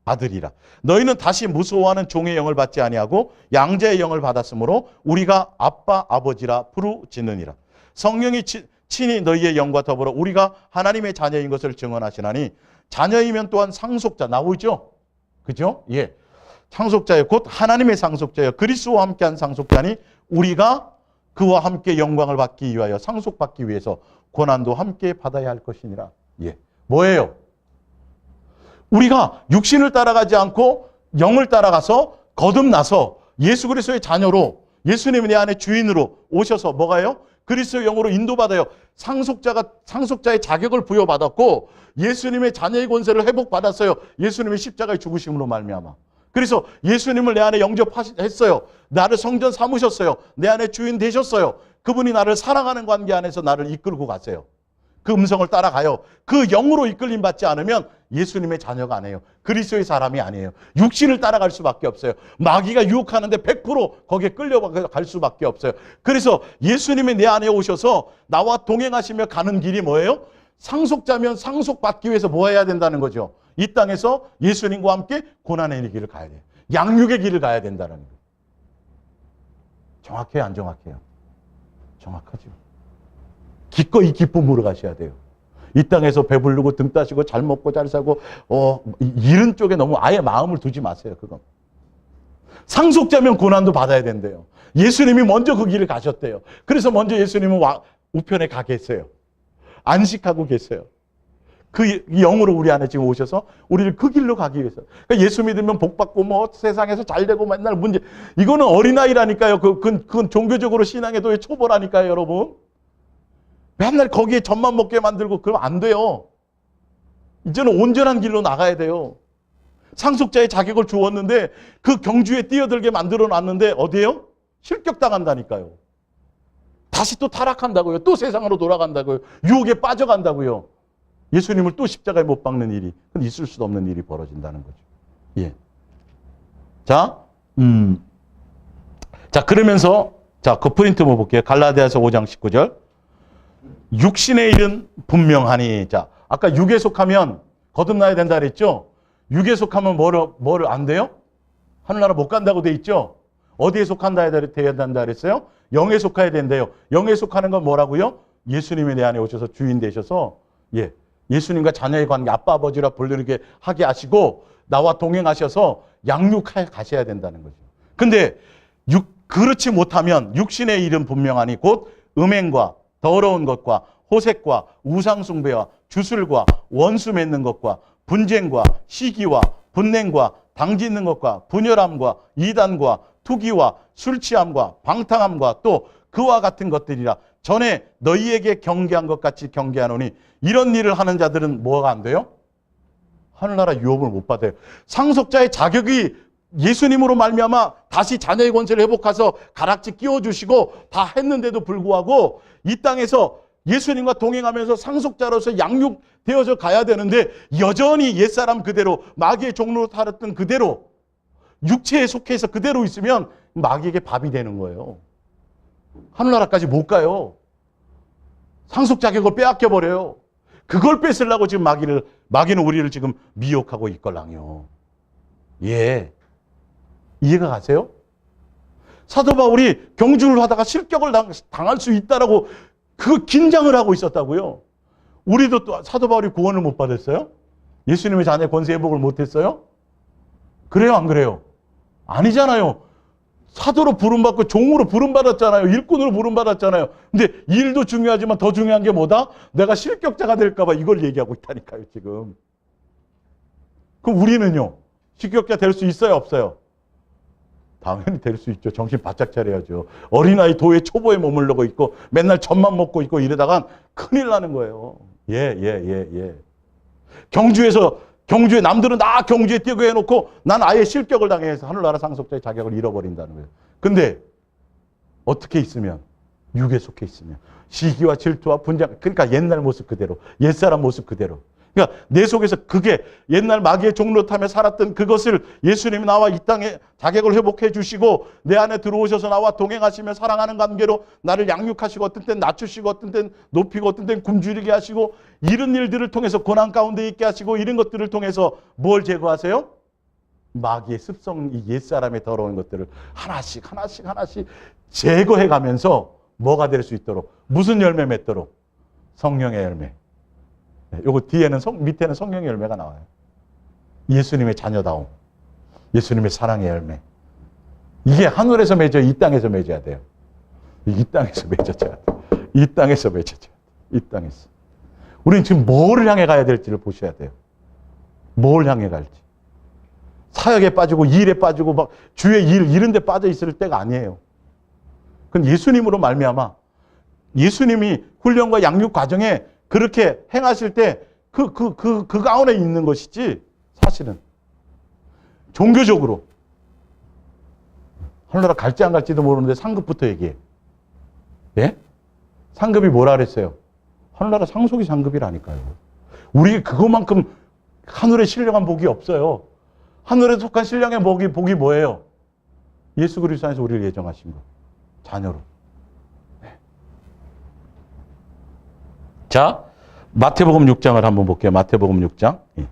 아들이라. 너희는 다시 무서워하는 종의 영을 받지 아니하고 양자의 영을 받았으므로 우리가 아빠 아버지라 부르짖느니라. 성령이 친히 너희의 영과 더불어 우리가 하나님의 자녀인 것을 증언하시나니 자녀이면 또한 상속자 나오죠? 그죠? 예. 상속자여 곧 하나님의 상속자여 그리스도와 함께한 상속자니 우리가 그와 함께 영광을 받기 위하여 상속받기 위해서 고난도 함께 받아야 할 것이니라. 예. 뭐예요? 우리가 육신을 따라가지 않고 영을 따라가서 거듭나서 예수 그리스도의 자녀로 예수님이 내 안에 주인으로 오셔서 뭐가요? 그리스도의 영으로 인도받아요. 상속자의 자격을 부여받았고 예수님의 자녀의 권세를 회복받았어요. 예수님의 십자가의 죽으심으로 말미암아. 그래서 예수님을 내 안에 영접했어요. 나를 성전 삼으셨어요. 내 안에 주인 되셨어요. 그분이 나를 사랑하는 관계 안에서 나를 이끌고 가세요. 그 음성을 따라가요. 그 영으로 이끌림 받지 않으면 예수님의 자녀가 아니에요. 그리스도의 사람이 아니에요. 육신을 따라갈 수밖에 없어요. 마귀가 유혹하는데 100% 거기에 끌려갈 수밖에 없어요. 그래서 예수님이 내 안에 오셔서 나와 동행하시며 가는 길이 뭐예요? 상속자면 상속받기 위해서 뭐 해야 된다는 거죠? 이 땅에서 예수님과 함께 고난의 길을 가야 돼요. 양육의 길을 가야 된다는 거예요. 정확해요? 안 정확해요? 정확하죠. 기꺼이 기쁨으로 가셔야 돼요. 이 땅에서 배부르고 등 따시고 잘 먹고 잘 사고 이런 쪽에 너무 아예 마음을 두지 마세요. 그건. 상속자면 고난도 받아야 된대요. 예수님이 먼저 그 길을 가셨대요. 그래서 먼저 예수님은 우편에 가 계세요. 안식하고 계세요. 그 영으로 우리 안에 지금 오셔서 우리를 그 길로 가기 위해서. 그러니까 예수 믿으면 복 받고 뭐 세상에서 잘 되고 맨날 문제. 이거는 어린아이라니까요. 그건 종교적으로 신앙의 도의 초보라니까요, 여러분. 맨날 거기에 젖만 먹게 만들고 그러면 안 돼요. 이제는 온전한 길로 나가야 돼요. 상속자의 자격을 주었는데 그 경주에 뛰어들게 만들어 놨는데 어디에요? 실격당한다니까요. 다시 또 타락한다고요. 또 세상으로 돌아간다고요. 유혹에 빠져간다고요. 예수님을 또 십자가에 못 박는 일이, 그건 있을 수도 없는 일이 벌어진다는 거죠. 예. 자, 자, 그러면서, 자, 그 프린트 한번 볼게요. 갈라디아서 5장 19절. 육신의 일은 분명하니. 자, 아까 육에 속하면 거듭나야 된다 그랬죠? 육에 속하면 뭐를 안 돼요? 하늘나라 못 간다고 돼 있죠? 어디에 속한다 돼야 된다 그랬어요? 영에 속해야 된대요. 영에 속하는 건 뭐라고요? 예수님이 내 안에 오셔서 주인 되셔서, 예. 예수님과 자녀의 관계, 아빠, 아버지라 부르게 하게 하시고 나와 동행하셔서 양육하여 가셔야 된다는 거죠. 근데 그렇지 못하면 육신의 일은 분명하니 곧 음행과 더러운 것과 호색과 우상숭배와 주술과 원수 맺는 것과 분쟁과 시기와 분냉과 당짓는 것과 분열함과 이단과 투기와 술 취함과 방탕함과 또 그와 같은 것들이라 전에 너희에게 경계한 것 같이 경계하노니 이런 일을 하는 자들은 뭐가 안 돼요? 하늘나라 유업을 못 받아요. 상속자의 자격이 예수님으로 말미암아 다시 자녀의 권세를 회복해서 가락지 끼워주시고 다 했는데도 불구하고 이 땅에서 예수님과 동행하면서 상속자로서 양육되어져 가야 되는데 여전히 옛사람 그대로 마귀의 종로로 살았던 그대로 육체에 속해서 그대로 있으면 마귀에게 밥이 되는 거예요. 하늘나라까지 못 가요. 상속 자격을 빼앗겨 버려요. 그걸 뺏으려고 지금 마귀는 우리를 지금 미혹하고 있걸랑요. 예. 이해가 가세요? 사도 바울이 경주를 하다가 실격을 당할 수 있다라고 그 긴장을 하고 있었다고요. 우리도 또 사도 바울이 구원을 못 받았어요? 예수님의 자녀 권세 회복을 못 했어요? 그래요, 안 그래요? 아니잖아요. 사도로 부름받고 종으로 부름받았잖아요. 일꾼으로 부름받았잖아요. 근데 일도 중요하지만 더 중요한 게 뭐다? 내가 실격자가 될까 봐 이걸 얘기하고 있다니까요, 지금. 그럼 우리는요? 실격자 될 수 있어요, 없어요? 당연히 될 수 있죠. 정신 바짝 차려야죠. 어린아이 도에 초보에 머물러고 있고 맨날 젖만 먹고 있고 이러다간 큰일 나는 거예요. 예. 경주에 남들은 나 경주에 뛰게 해놓고 난 아예 실격을 당해서 하늘나라 상속자의 자격을 잃어버린다는 거예요. 근데 어떻게 있으면 육에 속해 있으면 시기와 질투와 분쟁 그러니까 옛날 모습 그대로 옛사람 모습 그대로 그러니까 내 속에서 그게 옛날 마귀의 종노릇하며 살았던 그것을 예수님이 나와 이 땅에 자격을 회복해 주시고 내 안에 들어오셔서 나와 동행하시며 사랑하는 관계로 나를 양육하시고 어떤 때는 낮추시고 어떤 때는 높이고 어떤 때는 굶주리게 하시고 이런 일들을 통해서 고난 가운데 있게 하시고 이런 것들을 통해서 뭘 제거하세요? 마귀의 습성, 이 옛사람의 더러운 것들을 하나씩 제거해 가면서 뭐가 될 수 있도록 무슨 열매 맺도록? 성령의 열매. 요거 뒤에는 밑에는 성령의 열매가 나와요. 예수님의 자녀다움. 예수님의 사랑의 열매. 이게 하늘에서 맺어 이 땅에서 맺어야 돼요. 이 땅에서 맺어져야 돼요. 이 땅에서 맺어져야 돼요. 이 땅에서. 우리는 지금 뭐를 향해 가야 될지를 보셔야 돼요. 뭘 향해 갈지. 사역에 빠지고 일에 빠지고 막 주의 일 이런 데 빠져 있을 때가 아니에요. 그건 예수님으로 말미암아 예수님이 훈련과 양육 과정에 그렇게 행하실 때 그 가운데 있는 것이지 사실은 종교적으로 하늘나라 갈지 안 갈지도 모르는데 상급부터 얘기해. 예? 상급이 뭐라 그랬어요? 하늘나라 상속이 상급이라니까요. 우리 그것만큼 하늘에 신령한 복이 없어요. 하늘에 속한 신령의 복이 뭐예요? 예수 그리스도 안에서 우리를 예정하신 거. 자녀로. 네. 자, 마태복음 6장을 한번 볼게요. 마태복음 6장. 예.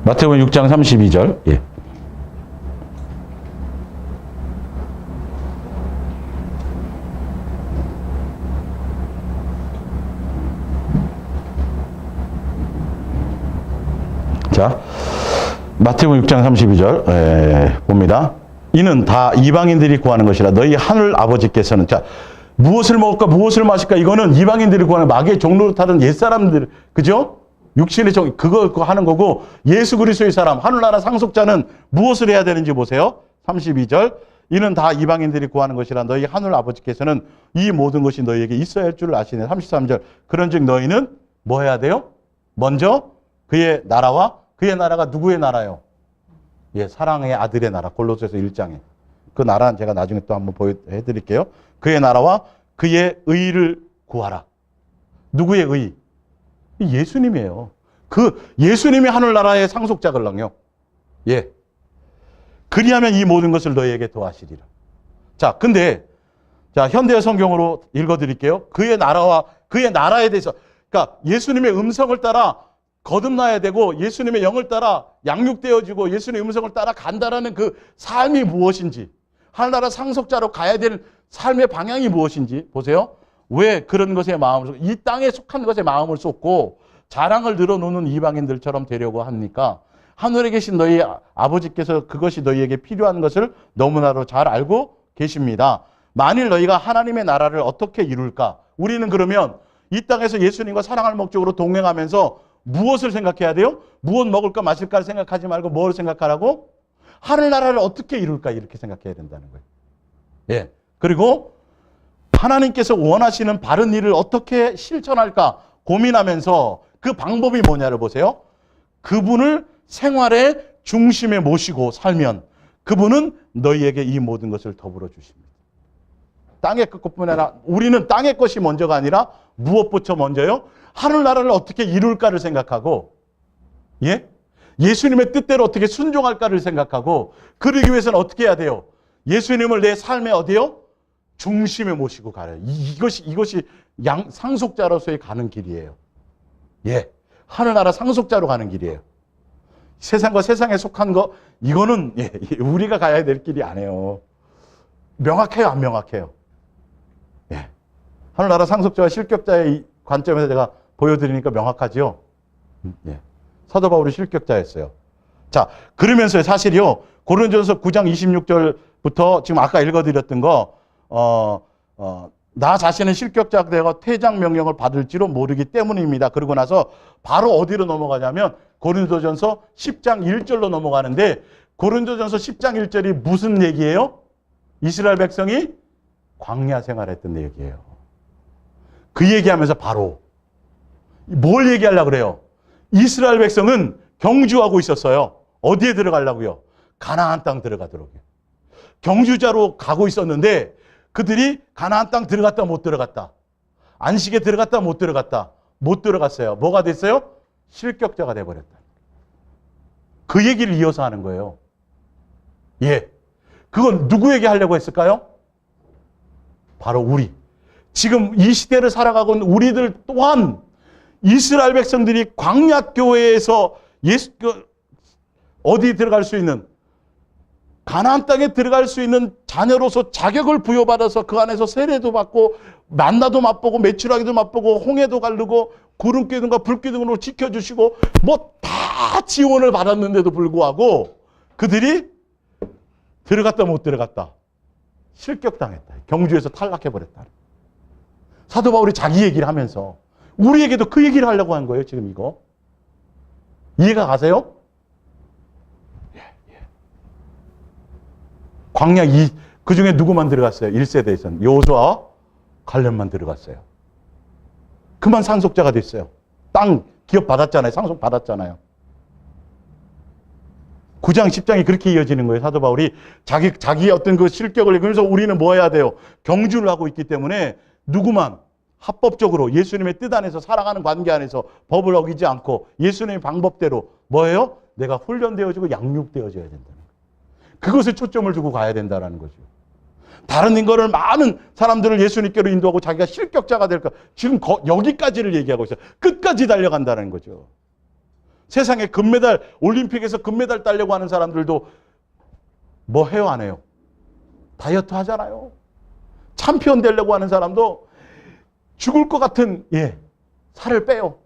마태복음 6장 32절. 예. 자, 마태복음 6장 32절 봅니다. 이는 다 이방인들이 구하는 것이라 너희 하늘 아버지께서는 자 무엇을 먹을까 무엇을 마실까 이거는 이방인들이 구하는 마귀의 종로로 타는 옛사람들 그죠? 육신의 종 그거 하는 거고 예수 그리스도의 사람 하늘나라 상속자는 무엇을 해야 되는지 보세요. 32절 이는 다 이방인들이 구하는 것이라 너희 하늘 아버지께서는 이 모든 것이 너희에게 있어야 할 줄 아시네. 33절 그런즉 너희는 뭐 해야 돼요? 먼저 그의 나라와 그의 나라가 누구의 나라요? 예, 사랑의 아들의 나라. 골로새서 1장에. 그 나라는 제가 나중에 또 한번 보여드릴게요. 그의 나라와 그의 의를 구하라. 누구의 의? 예수님이에요. 그 예수님이 하늘나라의 상속자걸랑요. 예. 그리하면 이 모든 것을 너희에게 더하시리라. 자, 근데 자 현대 성경으로 읽어드릴게요. 그의 나라와 그의 나라에 대해서 그러니까 예수님의 음성을 따라 거듭나야 되고 예수님의 영을 따라 양육되어지고 예수님의 음성을 따라 간다라는 그 삶이 무엇인지 하늘나라 상속자로 가야 될 삶의 방향이 무엇인지 보세요. 왜 그런 것에 마음을 이 땅에 속한 것에 마음을 쏟고 자랑을 늘어놓는 이방인들처럼 되려고 합니까? 하늘에 계신 너희 아버지께서 그것이 너희에게 필요한 것을 너무나도 잘 알고 계십니다. 만일 너희가 하나님의 나라를 어떻게 이룰까? 우리는 그러면 이 땅에서 예수님과 사랑할 목적으로 동행하면서 무엇을 생각해야 돼요? 무엇 먹을까 마실까를 생각하지 말고 뭘 생각하라고? 하늘나라를 어떻게 이룰까? 이렇게 생각해야 된다는 거예요. 예. 그리고 하나님께서 원하시는 바른 일을 어떻게 실천할까 고민하면서 그 방법이 뭐냐를 보세요. 그분을 생활의 중심에 모시고 살면 그분은 너희에게 이 모든 것을 더불어 주십니다. 땅의 것뿐만 아니라 우리는 땅의 것이 먼저가 아니라 무엇부터 먼저요? 하늘나라를 어떻게 이룰까를 생각하고, 예? 예수님의 뜻대로 어떻게 순종할까를 생각하고, 그러기 위해서는 어떻게 해야 돼요? 예수님을 내 삶의 어디요? 중심에 모시고 가요. 이것이 상속자로서의 가는 길이에요. 예. 하늘나라 상속자로 가는 길이에요. 세상과 세상에 속한 거, 이거는, 예, 우리가 가야 될 길이 아니에요. 명확해요, 안 명확해요? 예. 하늘나라 상속자와 실격자의 관점에서 제가 보여드리니까 명확하죠? 예. 사도 바울이 실격자였어요. 자, 그러면서 사실이요, 고린도전서 9장 26절부터 지금 아까 읽어드렸던 거, 나 자신은 실격자가 되어 퇴장 명령을 받을지로 모르기 때문입니다. 그러고 나서 바로 어디로 넘어가냐면 고린도전서 10장 1절로 넘어가는데, 고린도전서 10장 1절이 무슨 얘기예요? 이스라엘 백성이 광야 생활했던 얘기예요. 그 얘기하면서 바로 뭘 얘기하려고 그래요? 이스라엘 백성은 경주하고 있었어요. 어디에 들어가려고요? 가나안 땅 들어가도록요. 경주자로 가고 있었는데 그들이 가나안 땅 들어갔다 못 들어갔다. 안식에 들어갔다 못 들어갔다. 못 들어갔어요. 뭐가 됐어요? 실격자가 돼버렸다. 그 얘기를 이어서 하는 거예요. 예. 그건 누구에게 하려고 했을까요? 바로 우리. 지금 이 시대를 살아가고 있는 우리들 또한 이스라엘 백성들이 광야교회에서 어디 들어갈 수 있는, 가나안 땅에 들어갈 수 있는 자녀로서 자격을 부여받아서 그 안에서 세례도 받고 만나도 맛보고 메추라기도 맛보고 홍해도 가르고 구름기둥과 불기둥으로 지켜주시고 뭐 다 지원을 받았는데도 불구하고 그들이 들어갔다 못 들어갔다. 실격당했다. 경주에서 탈락해버렸다. 사도 바울이 자기 얘기를 하면서 우리에게도 그 얘기를 하려고 한 거예요. 지금 이거. 이해가 가세요? 광야 그 중에 누구만 들어갔어요? 1세대에서는 여호수아와 갈렙만 들어갔어요. 그만 상속자가 됐어요. 땅 기업 받았잖아요. 상속 받았잖아요. 9장 10장이 그렇게 이어지는 거예요. 사도 바울이 자기의 어떤 그 실격을, 그래서 우리는 뭐 해야 돼요? 경주를 하고 있기 때문에 누구만 합법적으로 예수님의 뜻 안에서 살아가는 관계 안에서 법을 어기지 않고 예수님의 방법대로 뭐예요? 내가 훈련되어지고 양육되어져야 된다는 거예요. 그것에 초점을 두고 가야 된다는 거죠. 다른 거를 많은 사람들을 예수님께로 인도하고 자기가 실격자가 될까? 지금 여기까지를 얘기하고 있어요. 끝까지 달려간다는 거죠. 세상에 금메달, 올림픽에서 금메달 따려고 하는 사람들도 뭐 해요, 안 해요? 다이어트 하잖아요. 챔피언 되려고 하는 사람도 죽을 것 같은, 살을 빼요.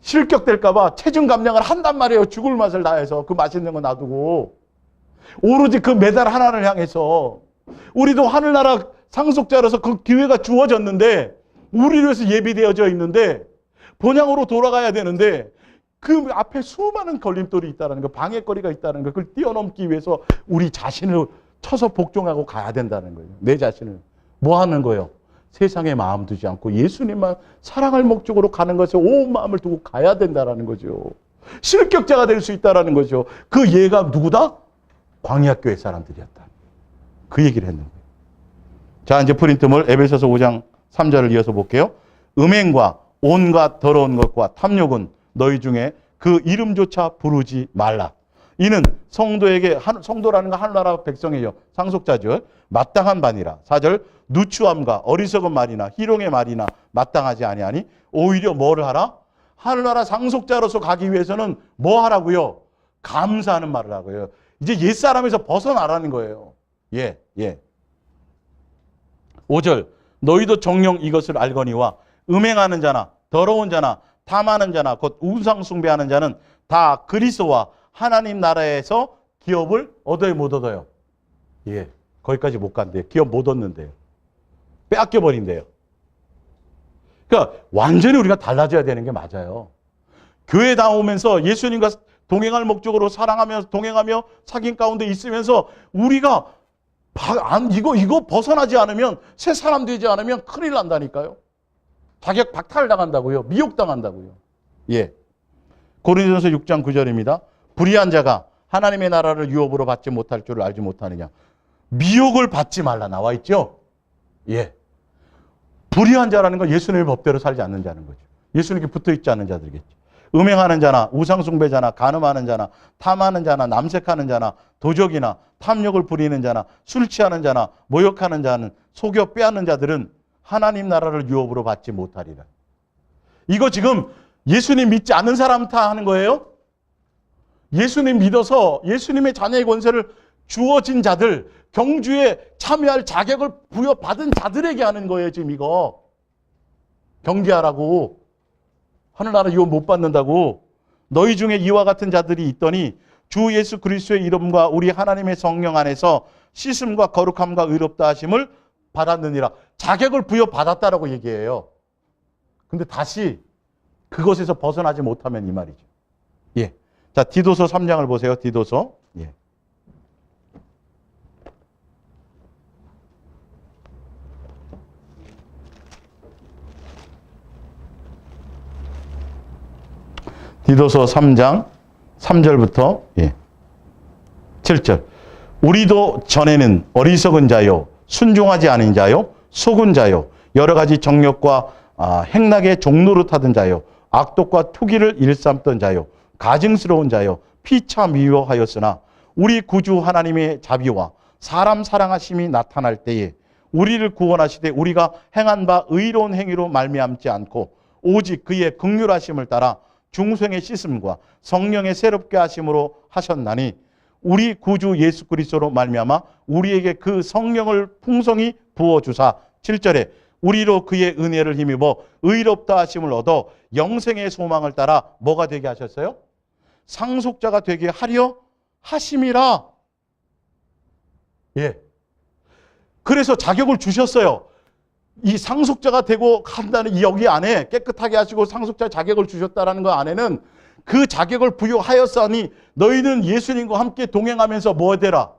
실격될까봐 체중 감량을 한단 말이에요. 죽을 맛을 다해서 그 맛있는 거 놔두고. 오로지 그 메달 하나를 향해서. 우리도 하늘나라 상속자로서 그 기회가 주어졌는데, 우리를 위해서 예비되어져 있는데, 본향으로 돌아가야 되는데, 그 앞에 수많은 걸림돌이 있다는 거, 방해거리가 있다는 거, 그걸 뛰어넘기 위해서 우리 자신을 쳐서 복종하고 가야 된다는 거예요. 내 자신을. 뭐 하는 거예요? 세상에 마음 두지 않고 예수님만 사랑할 목적으로 가는 것에 온 마음을 두고 가야 된다는 거죠. 실격자가 될 수 있다는 거죠. 그 예가 누구다? 광야교회 사람들이었다. 그 얘기를 했는 거예요. 자, 이제 프린트물 에베소서 5장 3절을 이어서 볼게요. 음행과 온갖 더러운 것과 탐욕은 너희 중에 그 이름조차 부르지 말라. 이는 성도에게, 성도라는 건 하늘나라 백성이에요. 상속자죠. 마땅한 반이라. 4절, 누추함과 어리석은 말이나 희롱의 말이나 마땅하지 아니하니 오히려 뭐를 하라? 하늘나라 상속자로서 가기 위해서는 뭐 하라고요? 감사하는 말을 하고요. 이제 옛사람에서 벗어나라는 거예요. 5절, 너희도 정녕 이것을 알거니와 음행하는 자나 더러운 자나 탐하는 자나 곧 우상 숭배하는 자는 다 그리스도와 하나님 나라에서 기업을 얻어요, 못 얻어요? 거기까지 못 간대요. 기업 못 얻는데요. 빼앗겨 버린대요. 그러니까 완전히 우리가 달라져야 되는 게 맞아요. 교회 나오면서 예수님과 동행할 목적으로 사랑하며 동행하며 사귐 가운데 있으면서 우리가 이거 벗어나지 않으면, 새 사람 되지 않으면 큰일 난다니까요. 자격 박탈당한다고요. 미혹당한다고요. 예. 고린도전서 6장 9절입니다. 불의한 자가 하나님의 나라를 유업으로 받지 못할 줄을 알지 못하느냐. 미혹을 받지 말라 나와 있죠. 예. 불의한 자라는 건 예수님의 법대로 살지 않는 자는 거죠. 예수님께 붙어 있지 않는 자들이겠죠. 음행하는 자나 우상숭배자나 간음하는 자나 탐하는 자나 남색하는 자나 도적이나 탐욕을 부리는 자나 술 취하는 자나 모욕하는 자는 속여 빼앗는 자들은 하나님 나라를 유업으로 받지 못하리라. 이거 지금 예수님 믿지 않는 사람 다 하는 거예요? 예수님 믿어서 예수님의 자녀의 권세를 주어진 자들, 경주에 참여할 자격을 부여받은 자들에게 하는 거예요. 지금 이거 경계하라고. 하늘나라 유업 못 받는다고. 너희 중에 이와 같은 자들이 있더니 주 예수 그리스도의 이름과 우리 하나님의 성령 안에서 씻음과 거룩함과 의롭다 하심을 받았느니라. 자격을 부여받았다라고 얘기해요. 근데 다시 그것에서 벗어나지 못하면 이 말이죠. 예. 자, 디도서 3장을 보세요. 디도서. 예. 디도서 3장 3절부터 7절. 우리도 전에는 어리석은 자요, 순종하지 않은 자요, 속은 자요, 여러 가지 정욕과 행락의 종노릇하던 자요, 악독과 투기를 일삼던 자요, 가증스러운 자요, 피차 미워하였으나 우리 구주 하나님의 자비와 사람 사랑하심이 나타날 때에 우리를 구원하시되 우리가 행한 바 의로운 행위로 말미암지 않고 오직 그의 긍휼하심을 따라 중생의 씻음과 성령의 새롭게 하심으로 하셨나니 우리 구주 예수 그리스도로 말미암아 우리에게 그 성령을 풍성히 부어주사 7절에 우리로 그의 은혜를 힘입어 의롭다 하심을 얻어 영생의 소망을 따라 뭐가 되게 하셨어요? 상속자가 되게 하려 하심이라. 예. 그래서 자격을 주셨어요. 이 상속자가 되고 한다는 이 여기 안에 깨끗하게 하시고 상속자 자격을 주셨다라는 거 안에는 그 자격을 부여하였으니 너희는 예수님과 함께 동행하면서 뭐 되라?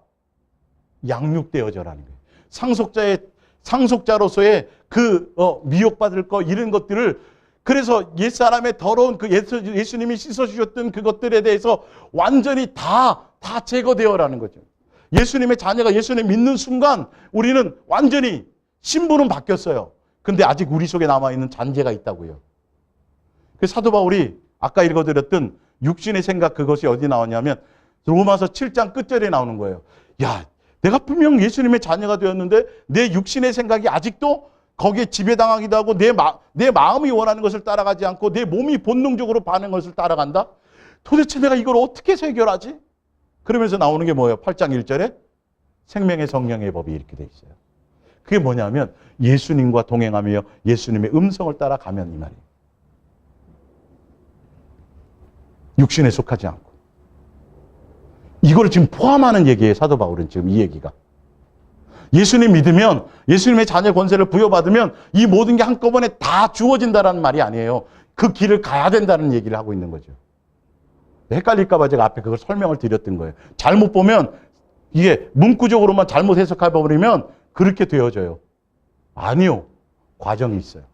양육되어져라는 거예요. 상속자로서의 그 미혹받을 거 이런 것들을, 그래서 옛사람의 더러운 그 예수님이 씻어주셨던 그것들에 대해서 완전히 다 제거되어라는 거죠. 예수님의 자녀가 예수님 믿는 순간 우리는 완전히 신분은 바뀌었어요. 근데 아직 우리 속에 남아있는 잔재가 있다고요. 그 사도 바울이 아까 읽어드렸던 육신의 생각, 그것이 어디 나오냐면 로마서 7장 끝절에 나오는 거예요. 야, 내가 분명 예수님의 자녀가 되었는데 내 육신의 생각이 아직도 거기에 지배당하기도 하고 내 마음이 원하는 것을 따라가지 않고 내 몸이 본능적으로 반응하는 것을 따라간다? 도대체 내가 이걸 어떻게 해결하지? 그러면서 나오는 게 뭐예요? 8장 1절에 생명의 성령의 법이 이렇게 돼 있어요. 그게 뭐냐면 예수님과 동행하며 예수님의 음성을 따라가면 이 말이에요. 육신에 속하지 않고. 이걸 지금 포함하는 얘기예요. 사도 바울은 지금 이 얘기가. 예수님 믿으면, 예수님의 자녀 권세를 부여받으면 이 모든 게 한꺼번에 다 주어진다는 말이 아니에요. 그 길을 가야 된다는 얘기를 하고 있는 거죠. 헷갈릴까 봐 제가 앞에 그걸 설명을 드렸던 거예요. 잘못 보면 이게 문구적으로만 잘못 해석해버리면 그렇게 되어져요. 아니요. 과정이 있어요.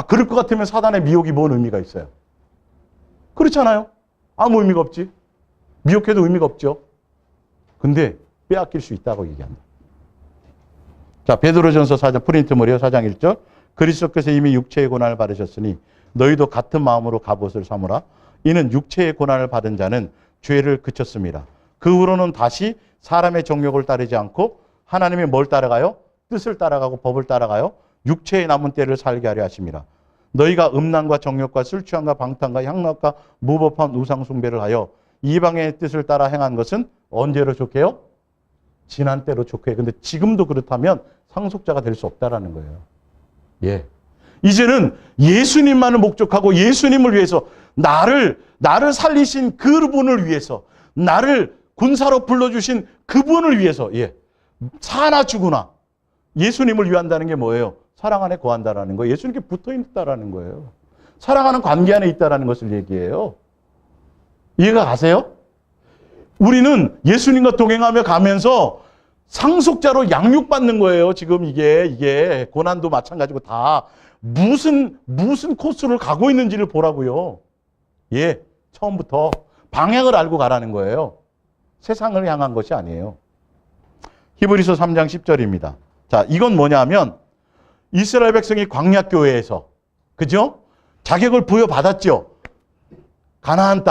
그럴 것 같으면 사단의 미혹이 뭔 의미가 있어요? 그렇잖아요. 아무 의미가 없지. 미혹해도 의미가 없죠. 근데 빼앗길 수 있다고 얘기합니다. 자, 베드로전서 4장 프린트물이요. 4장 1절. 그리스도께서 이미 육체의 고난을 받으셨으니 너희도 같은 마음으로 갑옷을 삼으라. 이는 육체의 고난을 받은 자는 죄를 그쳤습니다. 그 후로는 다시 사람의 정욕을 따르지 않고 하나님의 뭘 따라가요? 뜻을 따라가고 법을 따라가요. 육체의 남은 때를 살게 하려 하심이라. 너희가 음란과 정욕과 술 취함과 방탕과 향락과 무법한 우상 숭배를 하여 이방의 뜻을 따라 행한 것은 언제로 좋게 해요? 지난 때로 좋게 해요. 근데 지금도 그렇다면 상속자가 될 수 없다라는 거예요. 예. 이제는 예수님만을 목적하고 예수님을 위해서 나를 살리신 그분을 위해서, 나를 군사로 불러주신 그분을 위해서, 예. 사나 죽으나 예수님을 위한다는 게 뭐예요? 사랑 안에 거한다라는 거예요. 예수님께 붙어 있다라는 거예요. 사랑하는 관계 안에 있다라는 것을 얘기해요. 이해가 가세요? 우리는 예수님과 동행하며 가면서 상속자로 양육받는 거예요. 지금 이게 고난도 마찬가지고 다 무슨 코스를 가고 있는지를 보라고요. 예, 처음부터 방향을 알고 가라는 거예요. 세상을 향한 것이 아니에요. 히브리서 3장 10절입니다. 자, 이건 뭐냐면 이스라엘 백성이 광야교회에서 그죠? 자격을 부여받았죠. 가나안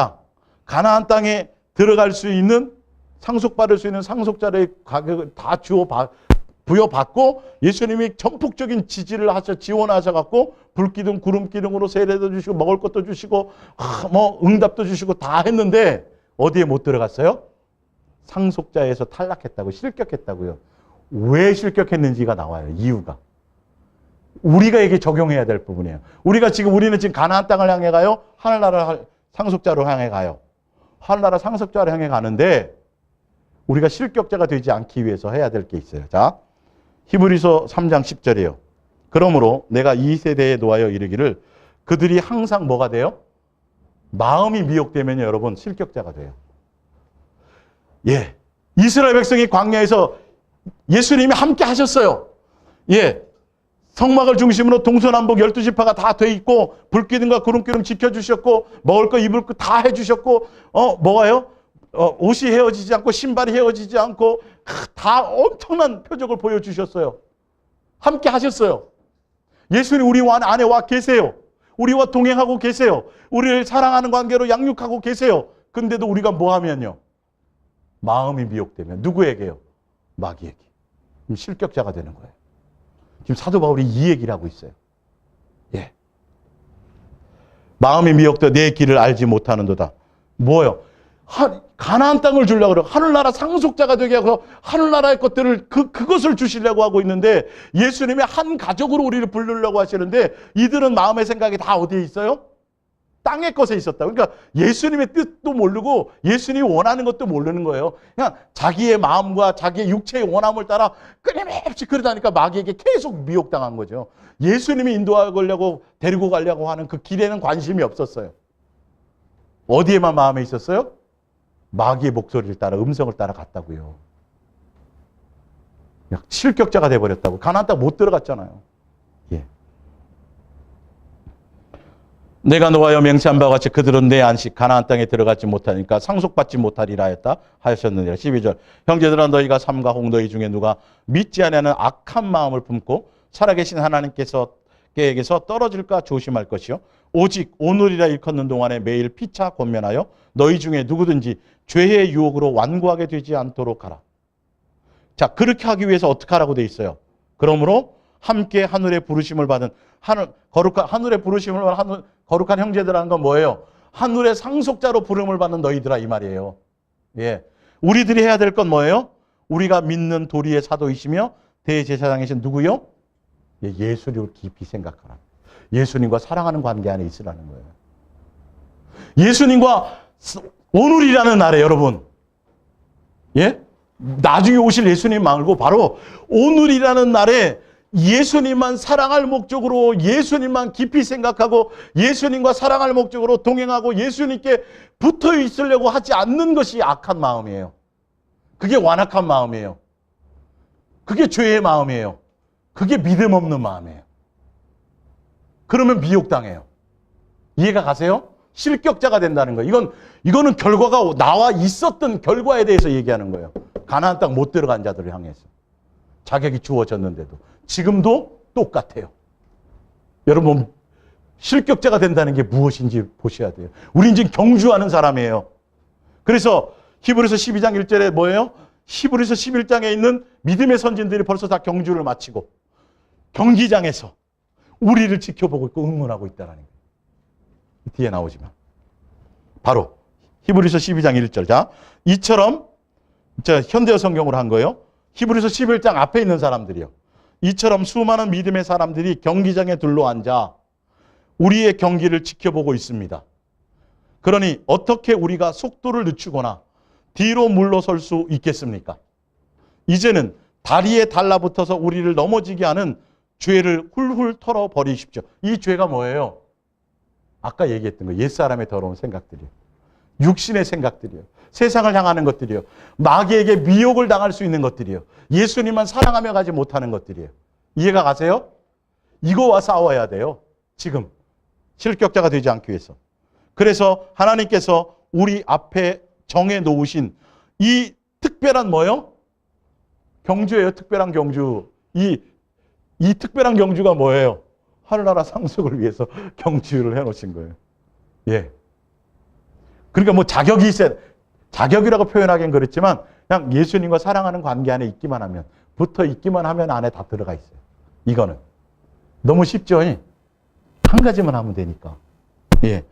땅에 들어갈 수 있는 상속받을 수 있는 상속자의 가격을 다 부여받고 예수님이 전폭적인 지지를 지원하셔갖고 불기둥 구름기둥으로 세례도 주시고 먹을 것도 주시고 응답도 주시고 다 했는데 어디에 못 들어갔어요? 상속자에서 탈락했다고 실격했다고요. 왜 실격했는지가 나와요. 이유가. 우리가 이게 적용해야 될 부분이에요. 우리는 지금 가나안 땅을 향해 가요? 하늘나라 상속자로 향해 가요? 하늘나라 상속자로 향해 가는데 우리가 실격자가 되지 않기 위해서 해야 될 게 있어요. 자, 히브리서 3장 10절이에요. 그러므로 내가 이 세대에 놓아여 이르기를 그들이 항상 뭐가 돼요? 마음이 미혹되면 여러분 실격자가 돼요. 예, 이스라엘 백성이 광야에서 예수님이 함께 하셨어요. 예, 성막을 중심으로 동서남북 12지파가 다 돼 있고 불기둥과 구름기둥 지켜주셨고 먹을 거 입을 거 다 해주셨고 뭐가요? 옷이 헤어지지 않고 신발이 헤어지지 않고 다 엄청난 표적을 보여주셨어요. 함께 하셨어요. 예수님 우리 안에 와 계세요. 우리와 동행하고 계세요. 우리를 사랑하는 관계로 양육하고 계세요. 근데도 우리가 뭐 하면요? 마음이 미혹되면 누구에게요? 마귀에게. 그럼 실격자가 되는 거예요. 지금 사도 바울이 이 얘기를 하고 있어요. 예. 마음이 미혹되어 내 길을 알지 못하는도다. 뭐예요? 가나안 땅을 주려고 그래요. 하늘나라 상속자가 되게 하고 하늘나라의 것들을 그것을 주시려고 하고 있는데 예수님이 한 가족으로 우리를 부르려고 하시는데 이들은 마음의 생각이 다 어디에 있어요? 땅의 것에 있었다. 그러니까 예수님의 뜻도 모르고 예수님이 원하는 것도 모르는 거예요. 그냥 자기의 마음과 자기의 육체의 원함을 따라 끊임없이 그러다니까 마귀에게 계속 미혹당한 거죠. 예수님이 인도하려고 데리고 가려고 하는 그 길에는 관심이 없었어요. 어디에만 마음에 있었어요? 마귀의 목소리를 따라 음성을 따라 갔다고요. 실격자가 돼버렸다고. 가나안 땅 못 들어갔잖아요. 예. 내가 노하여 맹세한 바와 같이 그들은 내 안식 가나안 땅에 들어가지 못하니까 상속받지 못하리라 했다 하셨느니라. 12절 형제들아 너희가 삼가 홍 너희 중에 누가 믿지 아니하는 악한 마음을 품고 살아계신 하나님께서 떨어질까 조심할 것이요 오직 오늘이라 일컫는 동안에 매일 피차 권면하여 너희 중에 누구든지 죄의 유혹으로 완고하게 되지 않도록 하라. 자, 그렇게 하기 위해서 어떻게 하라고 돼 있어요? 그러므로 함께 하늘의 부르심을 받은 하늘의 부르심을 받은 거룩한 형제들하는 건 뭐예요? 하늘의 상속자로 부름을 받는 너희들아 이 말이에요. 예, 우리들이 해야 될 건 뭐예요? 우리가 믿는 도리의 사도이시며 대제사장이신 누구요? 예, 예수님을 깊이 생각하라. 예수님과 사랑하는 관계 안에 있으라는 거예요. 예수님과 오늘이라는 날에 여러분, 예, 나중에 오실 예수님 말고 바로 오늘이라는 날에 예수님만 사랑할 목적으로 예수님만 깊이 생각하고 예수님과 사랑할 목적으로 동행하고 예수님께 붙어 있으려고 하지 않는 것이 악한 마음이에요. 그게 완악한 마음이에요. 그게 죄의 마음이에요. 그게 믿음 없는 마음이에요. 그러면 미혹당해요. 이해가 가세요? 실격자가 된다는 거예요. 이거는 결과가 나와 있었던 결과에 대해서 얘기하는 거예요. 가나안 땅 못 들어간 자들을 향해서. 자격이 주어졌는데도. 지금도 똑같아요. 여러분, 실격자가 된다는 게 무엇인지 보셔야 돼요. 우린 지금 경주하는 사람이에요. 그래서 히브리서 12장 1절에 뭐예요? 히브리서 11장에 있는 믿음의 선진들이 벌써 다 경주를 마치고 경기장에서 우리를 지켜보고 있고 응원하고 있다는 거예요. 뒤에 나오지만. 바로 히브리서 12장 1절. 자, 이처럼 현대어 성경으로 한 거예요. 히브리서 11장 앞에 있는 사람들이요. 이처럼 수많은 믿음의 사람들이 경기장에 둘러앉아 우리의 경기를 지켜보고 있습니다. 그러니 어떻게 우리가 속도를 늦추거나 뒤로 물러설 수 있겠습니까? 이제는 다리에 달라붙어서 우리를 넘어지게 하는 죄를 훌훌 털어버리십시오. 이 죄가 뭐예요? 아까 얘기했던 거, 옛사람의 더러운 생각들이요. 육신의 생각들이요. 세상을 향하는 것들이요. 마귀에게 미혹을 당할 수 있는 것들이요. 예수님만 사랑하며 가지 못하는 것들이에요. 이해가 가세요? 이거와 싸워야 돼요. 지금. 실격자가 되지 않기 위해서. 그래서 하나님께서 우리 앞에 정해 놓으신 이 특별한 뭐요? 경주예요. 특별한 경주. 이 특별한 경주가 뭐예요? 하늘나라 상속을 위해서 경주를 해놓으신 거예요. 예. 그러니까 뭐 자격이 있어야, 자격이라고 표현하기엔 그렇지만 그냥 예수님과 사랑하는 관계 안에 있기만 하면, 붙어 있기만 하면 안에 다 들어가 있어요. 이거는. 너무 쉽죠? 한 가지만 하면 되니까. 예.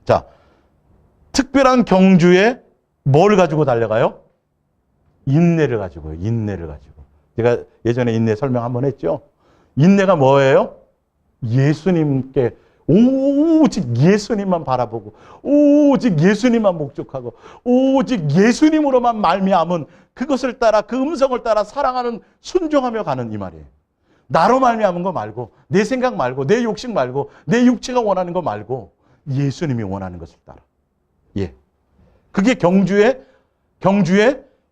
자, 특별한 경주에 뭘 가지고 달려가요? 인내를 가지고요. 인내를 가지고. 제가 예전에 인내 설명 한번 했죠? 인내가 뭐예요? 예수님께 오직 예수님만 바라보고 오직 예수님만 목적하고 오직 예수님으로만 말미암은 그것을 따라 그 음성을 따라 사랑하는 순종하며 가는 이 말이에요. 나로 말미암은 거 말고 내 생각 말고 내 욕심 말고 내 육체가 원하는 거 말고 예수님이 원하는 것을 따라. 예. 그게 경주의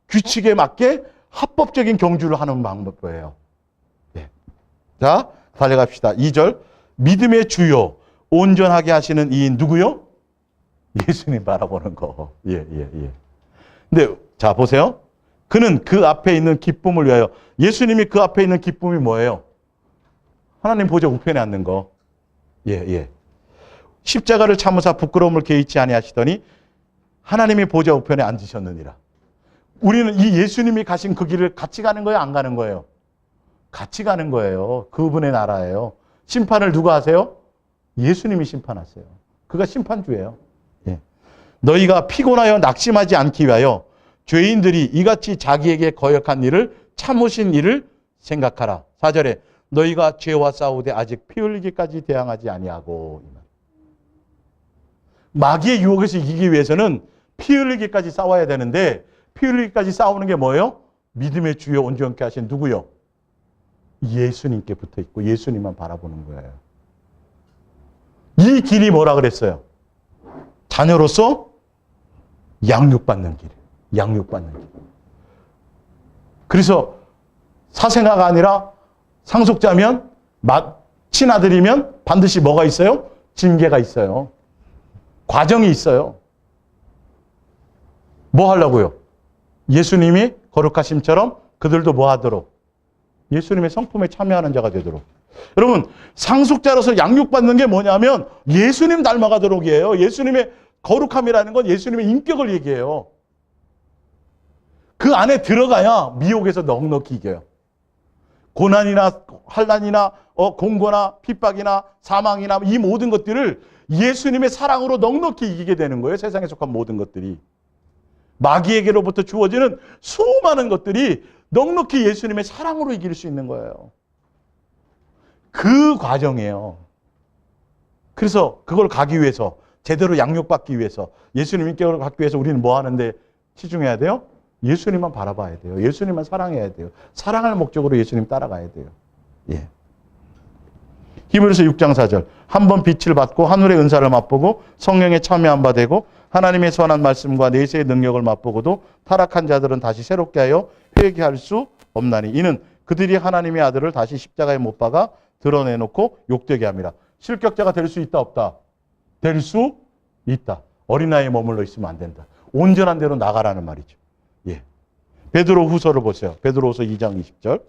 규칙에 맞게 합법적인 경주를 하는 방법이에요. 예. 자, 달려갑시다. 2절. 믿음의 주요 온전하게 하시는 이인 누구요? 예수님 바라보는 거. 예. 근데 자, 보세요. 그는 그 앞에 있는 기쁨을 위하여. 예수님이 그 앞에 있는 기쁨이 뭐예요? 하나님 보좌 우편에 앉는 거. 예. 십자가를 참으사 부끄러움을 개의치 아니하시더니 하나님이 보좌 우편에 앉으셨느니라. 우리는 이 예수님이 가신 그 길을 같이 가는 거예요? 안 가는 거예요? 같이 가는 거예요. 그분의 나라예요. 심판을 누가 하세요? 예수님이 심판하세요. 그가 심판주예요. 예. 너희가 피곤하여 낙심하지 않기 위하여 죄인들이 이같이 자기에게 거역한 일을 참으신 일을 생각하라. 4절에 너희가 죄와 싸우되 아직 피 흘리기까지 대항하지 아니하고. 마귀의 유혹에서 이기기 위해서는 피 흘리기까지 싸워야 되는데 피 흘리기까지 싸우는 게 뭐예요? 믿음의 주요 온전케 하신 누구요? 예수님께 붙어 있고 예수님만 바라보는 거예요. 이 길이 뭐라 그랬어요? 자녀로서 양육받는 길. 양육받는 길. 그래서 사생아가 아니라 상속자면, 친아들이면 반드시 뭐가 있어요? 징계가 있어요. 과정이 있어요. 뭐 하려고요? 예수님이 거룩하심처럼 그들도 뭐 하도록? 예수님의 성품에 참여하는 자가 되도록. 여러분, 상속자로서 양육받는 게 뭐냐면 예수님 닮아가도록이에요. 예수님의 거룩함이라는 건 예수님의 인격을 얘기해요. 그 안에 들어가야 미혹에서 넉넉히 이겨요. 고난이나 환난이나 공고나 핍박이나 사망이나 이 모든 것들을 예수님의 사랑으로 넉넉히 이기게 되는 거예요. 세상에 속한 모든 것들이. 마귀에게로부터 주어지는 수많은 것들이 넉넉히 예수님의 사랑으로 이길 수 있는 거예요. 그 과정이에요. 그래서 그걸 가기 위해서, 제대로 양육받기 위해서, 예수님 인격을 갖기 위해서 우리는 뭐 하는데 치중해야 돼요? 예수님만 바라봐야 돼요. 예수님만 사랑해야 돼요. 사랑할 목적으로 예수님 따라가야 돼요. 예. 히브리서 6장 4절. 한번 빛을 받고 하늘의 은사를 맛보고 성령에 참여한 바 되고 하나님의 선한 말씀과 내세의 능력을 맛보고도 타락한 자들은 다시 새롭게 하여 회개할 수 없나니 이는 그들이 하나님의 아들을 다시 십자가에 못 박아 드러내놓고 욕되게 합니다. 실격자가 될 수 있다 없다? 될 수 있다. 어린아이에 머물러 있으면 안 된다. 온전한 대로 나가라는 말이죠. 예. 베드로 후서를 보세요. 베드로후서 2장 20절.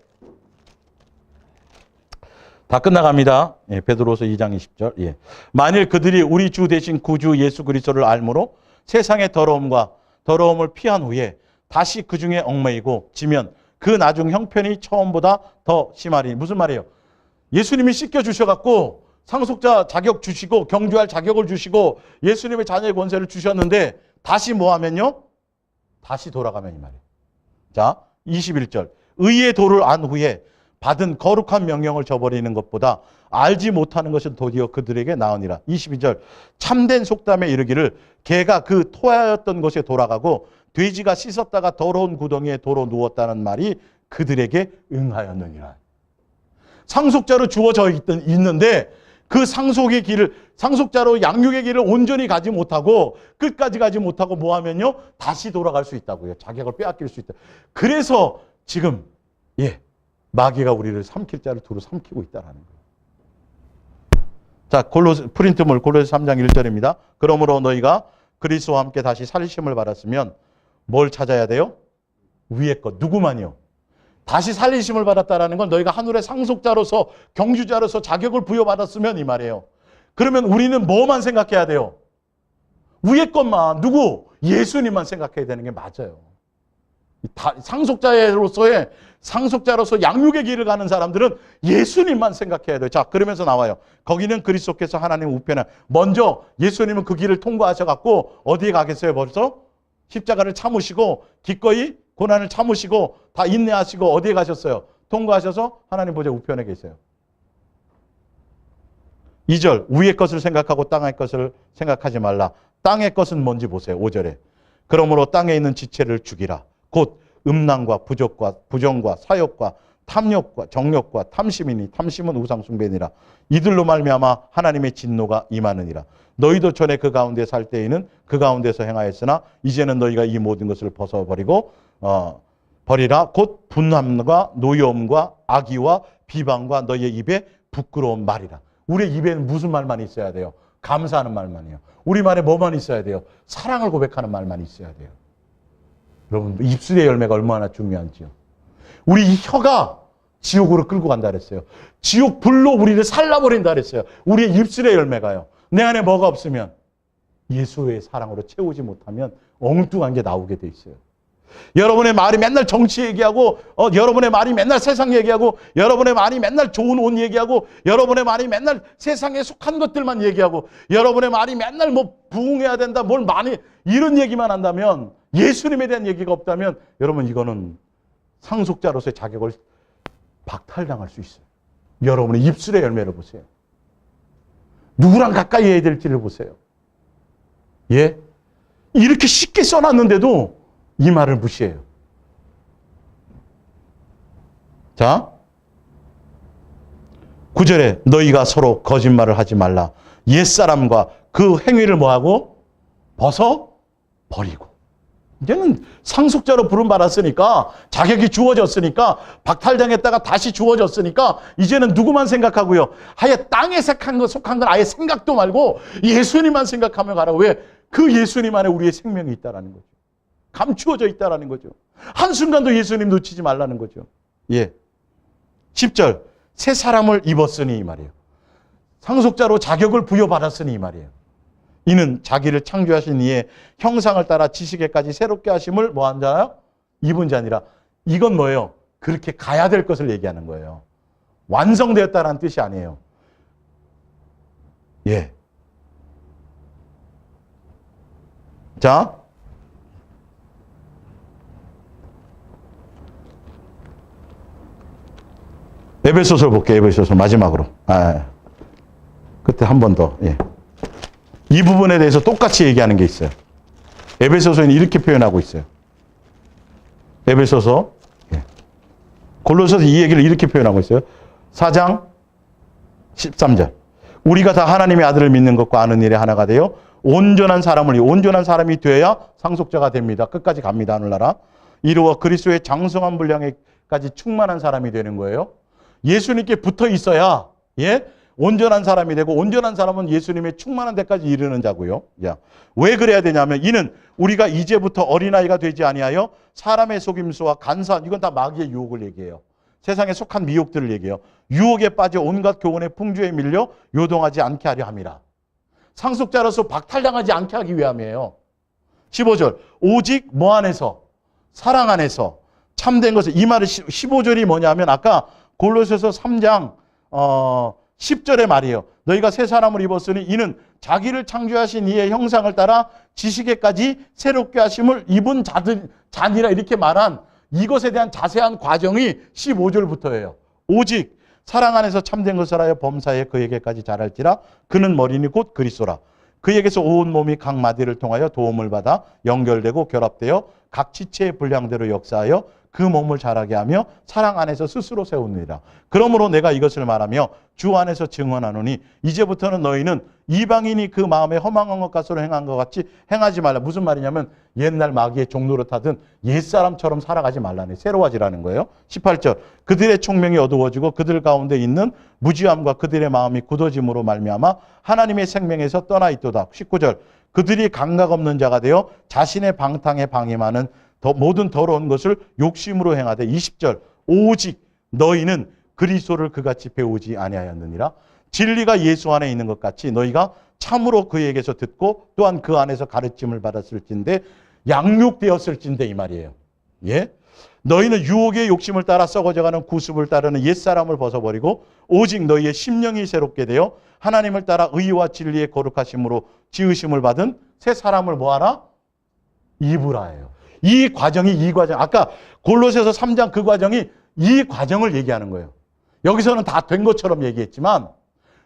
다 끝나갑니다. 예, 베드로후서 2장 20절. 예. 만일 그들이 우리 주 대신 구주 예수 그리스도를 알므로 세상의 더러움을 피한 후에 다시 그 중에 얽매이고 지면 그 나중 형편이 처음보다 더 심하리. 무슨 말이에요? 예수님이 씻겨주셔갖고 상속자 자격 주시고 경주할 자격을 주시고 예수님의 자녀의 권세를 주셨는데 다시 뭐 하면요? 다시 돌아가면 이 말이에요. 자, 21절. 의의 도를 안 후에 받은 거룩한 명령을 저버리는 것보다 알지 못하는 것은 도리어 그들에게 나으니라. 22절. 참된 속담에 이르기를 개가 그 토하였던 곳에 돌아가고 돼지가 씻었다가 더러운 구덩이에 도로 누웠다는 말이 그들에게 응하였느니라. 상속자로 주어져 있는데 그 상속자로 양육의 길을 온전히 가지 못하고 끝까지 가지 못하고 뭐 하면요? 다시 돌아갈 수 있다고요. 자격을 빼앗길 수 있다. 그래서 지금 마귀가 우리를 삼킬 자를 두루 삼키고 있다는 거예요. 자, 프린트물 골로새 3장 1절입니다. 그러므로 너희가 그리스도와 함께 다시 살리심을 받았으면 뭘 찾아야 돼요? 위의 것. 누구만요? 다시 살리심을 받았다라는 건 너희가 하늘의 상속자로서 경주자로서 자격을 부여받았으면 이 말이에요. 그러면 우리는 뭐만 생각해야 돼요? 위의 것만. 누구? 예수님만 생각해야 되는 게 맞아요. 상속자로서 양육의 길을 가는 사람들은 예수님만 생각해야 돼요. 자, 그러면서 나와요. 거기는 그리스도께서 하나님 우편에 먼저 예수님은 그 길을 통과하셔갖고 어디에 가겠어요? 벌써 십자가를 참으시고 기꺼이 고난을 참으시고 다 인내하시고 어디에 가셨어요? 통과하셔서 하나님 보좌 우편에 계세요. 2절 위의 것을 생각하고 땅의 것을 생각하지 말라. 땅의 것은 뭔지 보세요. 5절에 그러므로 땅에 있는 지체를 죽이라. 곧 음란과 부정과 사욕과 탐욕과 정욕과 탐심이니 탐심은 우상 숭배니라. 이들로 말미암아 하나님의 진노가 임하느니라. 너희도 전에 그 가운데 살 때에는 그 가운데서 행하였으나 이제는 너희가 이 모든 것을 벗어버리고 버리라. 곧 분함과 노여움과 악의와 비방과 너희의 입에 부끄러운 말이라. 우리의 입에는 무슨 말만 있어야 돼요? 감사하는 말만이요. 우리 말에 뭐만 있어야 돼요? 사랑을 고백하는 말만 있어야 돼요. 여러분, 입술의 열매가 얼마나 중요한지요. 우리 이 혀가 지옥으로 끌고 간다 그랬어요. 지옥 불로 우리를 살라버린다 그랬어요. 우리의 입술의 열매가요. 내 안에 뭐가 없으면 예수의 사랑으로 채우지 못하면 엉뚱한 게 나오게 돼 있어요. 여러분의 말이 맨날 정치 얘기하고 여러분의 말이 맨날 세상 얘기하고 여러분의 말이 맨날 좋은 옷 얘기하고 여러분의 말이 맨날 세상에 속한 것들만 얘기하고 여러분의 말이 맨날 뭐 부흥해야 된다 뭘 많이 이런 얘기만 한다면 예수님에 대한 얘기가 없다면 여러분 이거는 상속자로서의 자격을 박탈당할 수 있어요. 여러분의 입술의 열매를 보세요. 누구랑 가까이 해야 될지를 보세요. 예? 이렇게 쉽게 써놨는데도 이 말을 무시해요. 자, 9절에 너희가 서로 거짓말을 하지 말라. 옛사람과 그 행위를 뭐하고? 벗어버리고. 이제는 상속자로 부름받았으니까 자격이 주어졌으니까 박탈당했다가 다시 주어졌으니까 이제는 누구만 생각하고요. 아예 땅에 속한 건 아예 생각도 말고 예수님만 생각하며 가라고. 왜? 그 예수님 안에 우리의 생명이 있다라는 거죠. 감추어져 있다라는 거죠. 한순간도 예수님 놓치지 말라는 거죠. 예. 10절 새 사람을 입었으니 이 말이에요. 상속자로 자격을 부여받았으니 이 말이에요. 이는 자기를 창조하신 이의 형상을 따라 지식에까지 새롭게 하심을 뭐 한잖아요? 입은 자니라. 이건 뭐예요? 그렇게 가야 될 것을 얘기하는 거예요. 완성되었다라는 뜻이 아니에요. 예. 자, 에베소서 볼게요. 에베소서 마지막으로. 그때 한 번 더. 예. 이 부분에 대해서 똑같이 얘기하는 게 있어요. 에베소서에는 이렇게 표현하고 있어요. 에베소서, 예. 골로새서 이 얘기를 이렇게 표현하고 있어요. 4장 13절. 우리가 다 하나님의 아들을 믿는 것과 아는 일에 하나가 되어 온전한 사람이 되어야 상속자가 됩니다. 끝까지 갑니다. 하늘나라. 이루어 그리스도의 장성한 분량에까지 충만한 사람이 되는 거예요. 예수님께 붙어 있어야, 예? 온전한 사람이 되고 온전한 사람은 예수님의 충만한 데까지 이르는 자고요. 야, 왜 그래야 되냐면 이는 우리가 이제부터 어린아이가 되지 아니하여 사람의 속임수와 간사한 이건 다 마귀의 유혹을 얘기해요. 세상에 속한 미혹들을 얘기해요. 유혹에 빠져 온갖 교훈의 풍조에 밀려 요동하지 않게 하려 함이라. 상속자로서 박탈당하지 않게 하기 위함이에요. 15절 오직 뭐 안에서? 사랑 안에서 참된 것을. 이 말은 15절이 뭐냐면 아까 골로새서 3장 10절의 말이에요. 너희가 새 사람을 입었으니 이는 자기를 창조하신 이의 형상을 따라 지식에까지 새롭게 하심을 입은 자니라 이렇게 말한 이것에 대한 자세한 과정이 15절부터예요. 오직 사랑 안에서 참된 것을 하여 범사에 그에게까지 자랄지라. 그는 머리니 곧 그리스도라. 그에게서 온 몸이 각 마디를 통하여 도움을 받아 연결되고 결합되어 각 지체의 분량대로 역사하여 그 몸을 자라게 하며 사랑 안에서 스스로 세우느니라. 그러므로 내가 이것을 말하며 주 안에서 증언하노니 이제부터는 너희는 이방인이 그 마음에 허망한 것 같으로 행한 것 같이 행하지 말라. 무슨 말이냐면 옛날 마귀의 종노릇하던 옛사람처럼 살아가지 말라니, 새로워지라는 거예요. 18절 그들의 총명이 어두워지고 그들 가운데 있는 무지함과 그들의 마음이 굳어짐으로 말미암아 하나님의 생명에서 떠나 있도다. 19절 그들이 감각 없는 자가 되어 자신의 방탕에 방임하는 모든 더러운 것을 욕심으로 행하되. 20절 오직 너희는 그리스도를 그같이 배우지 아니하였느니라. 진리가 예수 안에 있는 것 같이 너희가 참으로 그에게서 듣고 또한 그 안에서 가르침을 받았을진데 양육되었을진데, 이 말이에요. 예? 너희는 유혹의 욕심을 따라 썩어져가는 구습을 따르는 옛사람을 벗어버리고 오직 너희의 심령이 새롭게 되어 하나님을 따라 의와 진리의 거룩하심으로 지으심을 받은 새 사람을 뭐하라? 입으라예요. 이 과정, 아까 골로새서 3장 그 과정이 이 과정을 얘기하는 거예요. 여기서는 다 된 것처럼 얘기했지만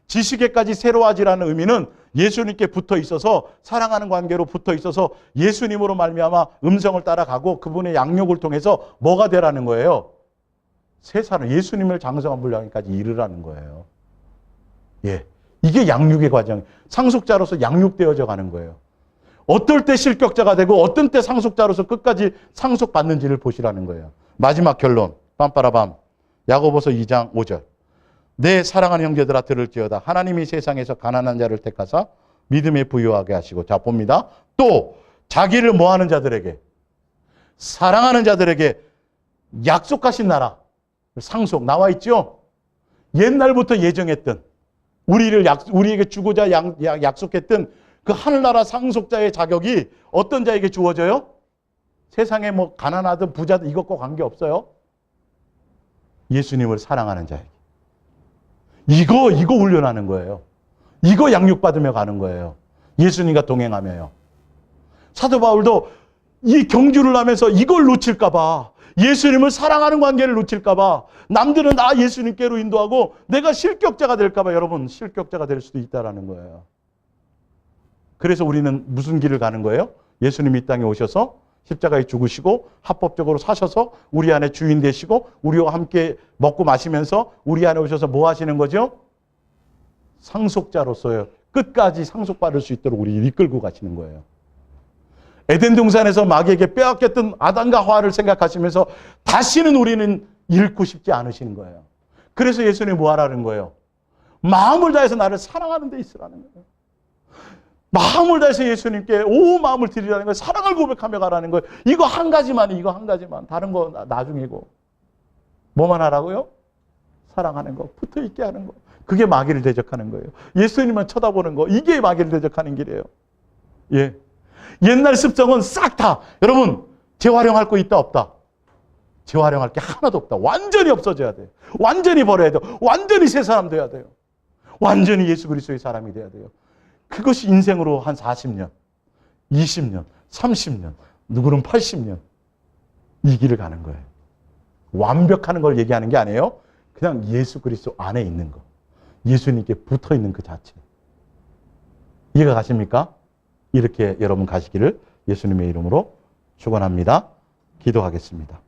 지식에까지 새로워지라는 의미는 예수님께 붙어 있어서 사랑하는 관계로 붙어 있어서 예수님으로 말미암아 음성을 따라가고 그분의 양육을 통해서 뭐가 되라는 거예요? 새 사람, 예수님을 장성한 분량까지 이르라는 거예요. 예, 이게 양육의 과정, 상속자로서 양육되어져 가는 거예요. 어떨 때 실격자가 되고 어떤 때 상속자로서 끝까지 상속받는지를 보시라는 거예요. 마지막 결론, 빰빠라밤. 야고보서 2장 5절. 내 사랑하는 형제들아 들을지어다. 하나님이 세상에서 가난한 자를 택하사 믿음에 부유하게 하시고. 자, 봅니다. 또 자기를 뭐하는 자들에게, 사랑하는 자들에게 약속하신 나라, 상속 나와 있죠. 옛날부터 예정했던, 우리에게 주고자 약속했던 그 하늘나라 상속자의 자격이 어떤 자에게 주어져요? 세상에 뭐 가난하든 부자든 이것과 관계없어요. 예수님을 사랑하는 자에게. 이거 훈련하는 거예요. 이거 양육받으며 가는 거예요. 예수님과 동행하며요. 사도 바울도 이 경주를 하면서 이걸 놓칠까 봐, 예수님을 사랑하는 관계를 놓칠까 봐, 남들은 나 예수님께로 인도하고 내가 실격자가 될까 봐. 여러분, 실격자가 될 수도 있다라는 거예요. 그래서 우리는 무슨 길을 가는 거예요? 예수님이 이 땅에 오셔서 십자가에 죽으시고 합법적으로 사셔서 우리 안에 주인 되시고 우리와 함께 먹고 마시면서 우리 안에 오셔서 뭐 하시는 거죠? 상속자로서요. 끝까지 상속받을 수 있도록 우리를 이끌고 가시는 거예요. 에덴 동산에서 마귀에게 빼앗겼던 아담과 하와를 생각하시면서 다시는 우리는 잃고 싶지 않으시는 거예요. 그래서 예수님이 뭐 하라는 거예요? 마음을 다해서 나를 사랑하는 데 있으라는 거예요. 마음을 다해서 예수님께 온 마음을 드리라는 거예요. 사랑을 고백하며 가라는 거예요. 이거 한 가지만. 다른 거 나중이고. 뭐만 하라고요? 사랑하는 거, 붙어 있게 하는 거. 그게 마귀를 대적하는 거예요. 예수님만 쳐다보는 거, 이게 마귀를 대적하는 길이에요. 예. 옛날 습성은 싹 다, 여러분, 재활용할 거 있다 없다? 재활용할 게 하나도 없다. 완전히 없어져야 돼요. 완전히 버려야 돼요. 완전히 새 사람 돼야 돼요. 완전히 예수 그리스도의 사람이 돼야 돼요. 그것이 인생으로 한 40년, 20년, 30년, 누구는 80년 이 길을 가는 거예요. 완벽하는 걸 얘기하는 게 아니에요. 그냥 예수 그리스도 안에 있는 거. 예수님께 붙어 있는 그 자체. 이해가 가십니까? 이렇게 여러분 가시기를 예수님의 이름으로 축원합니다. 기도하겠습니다.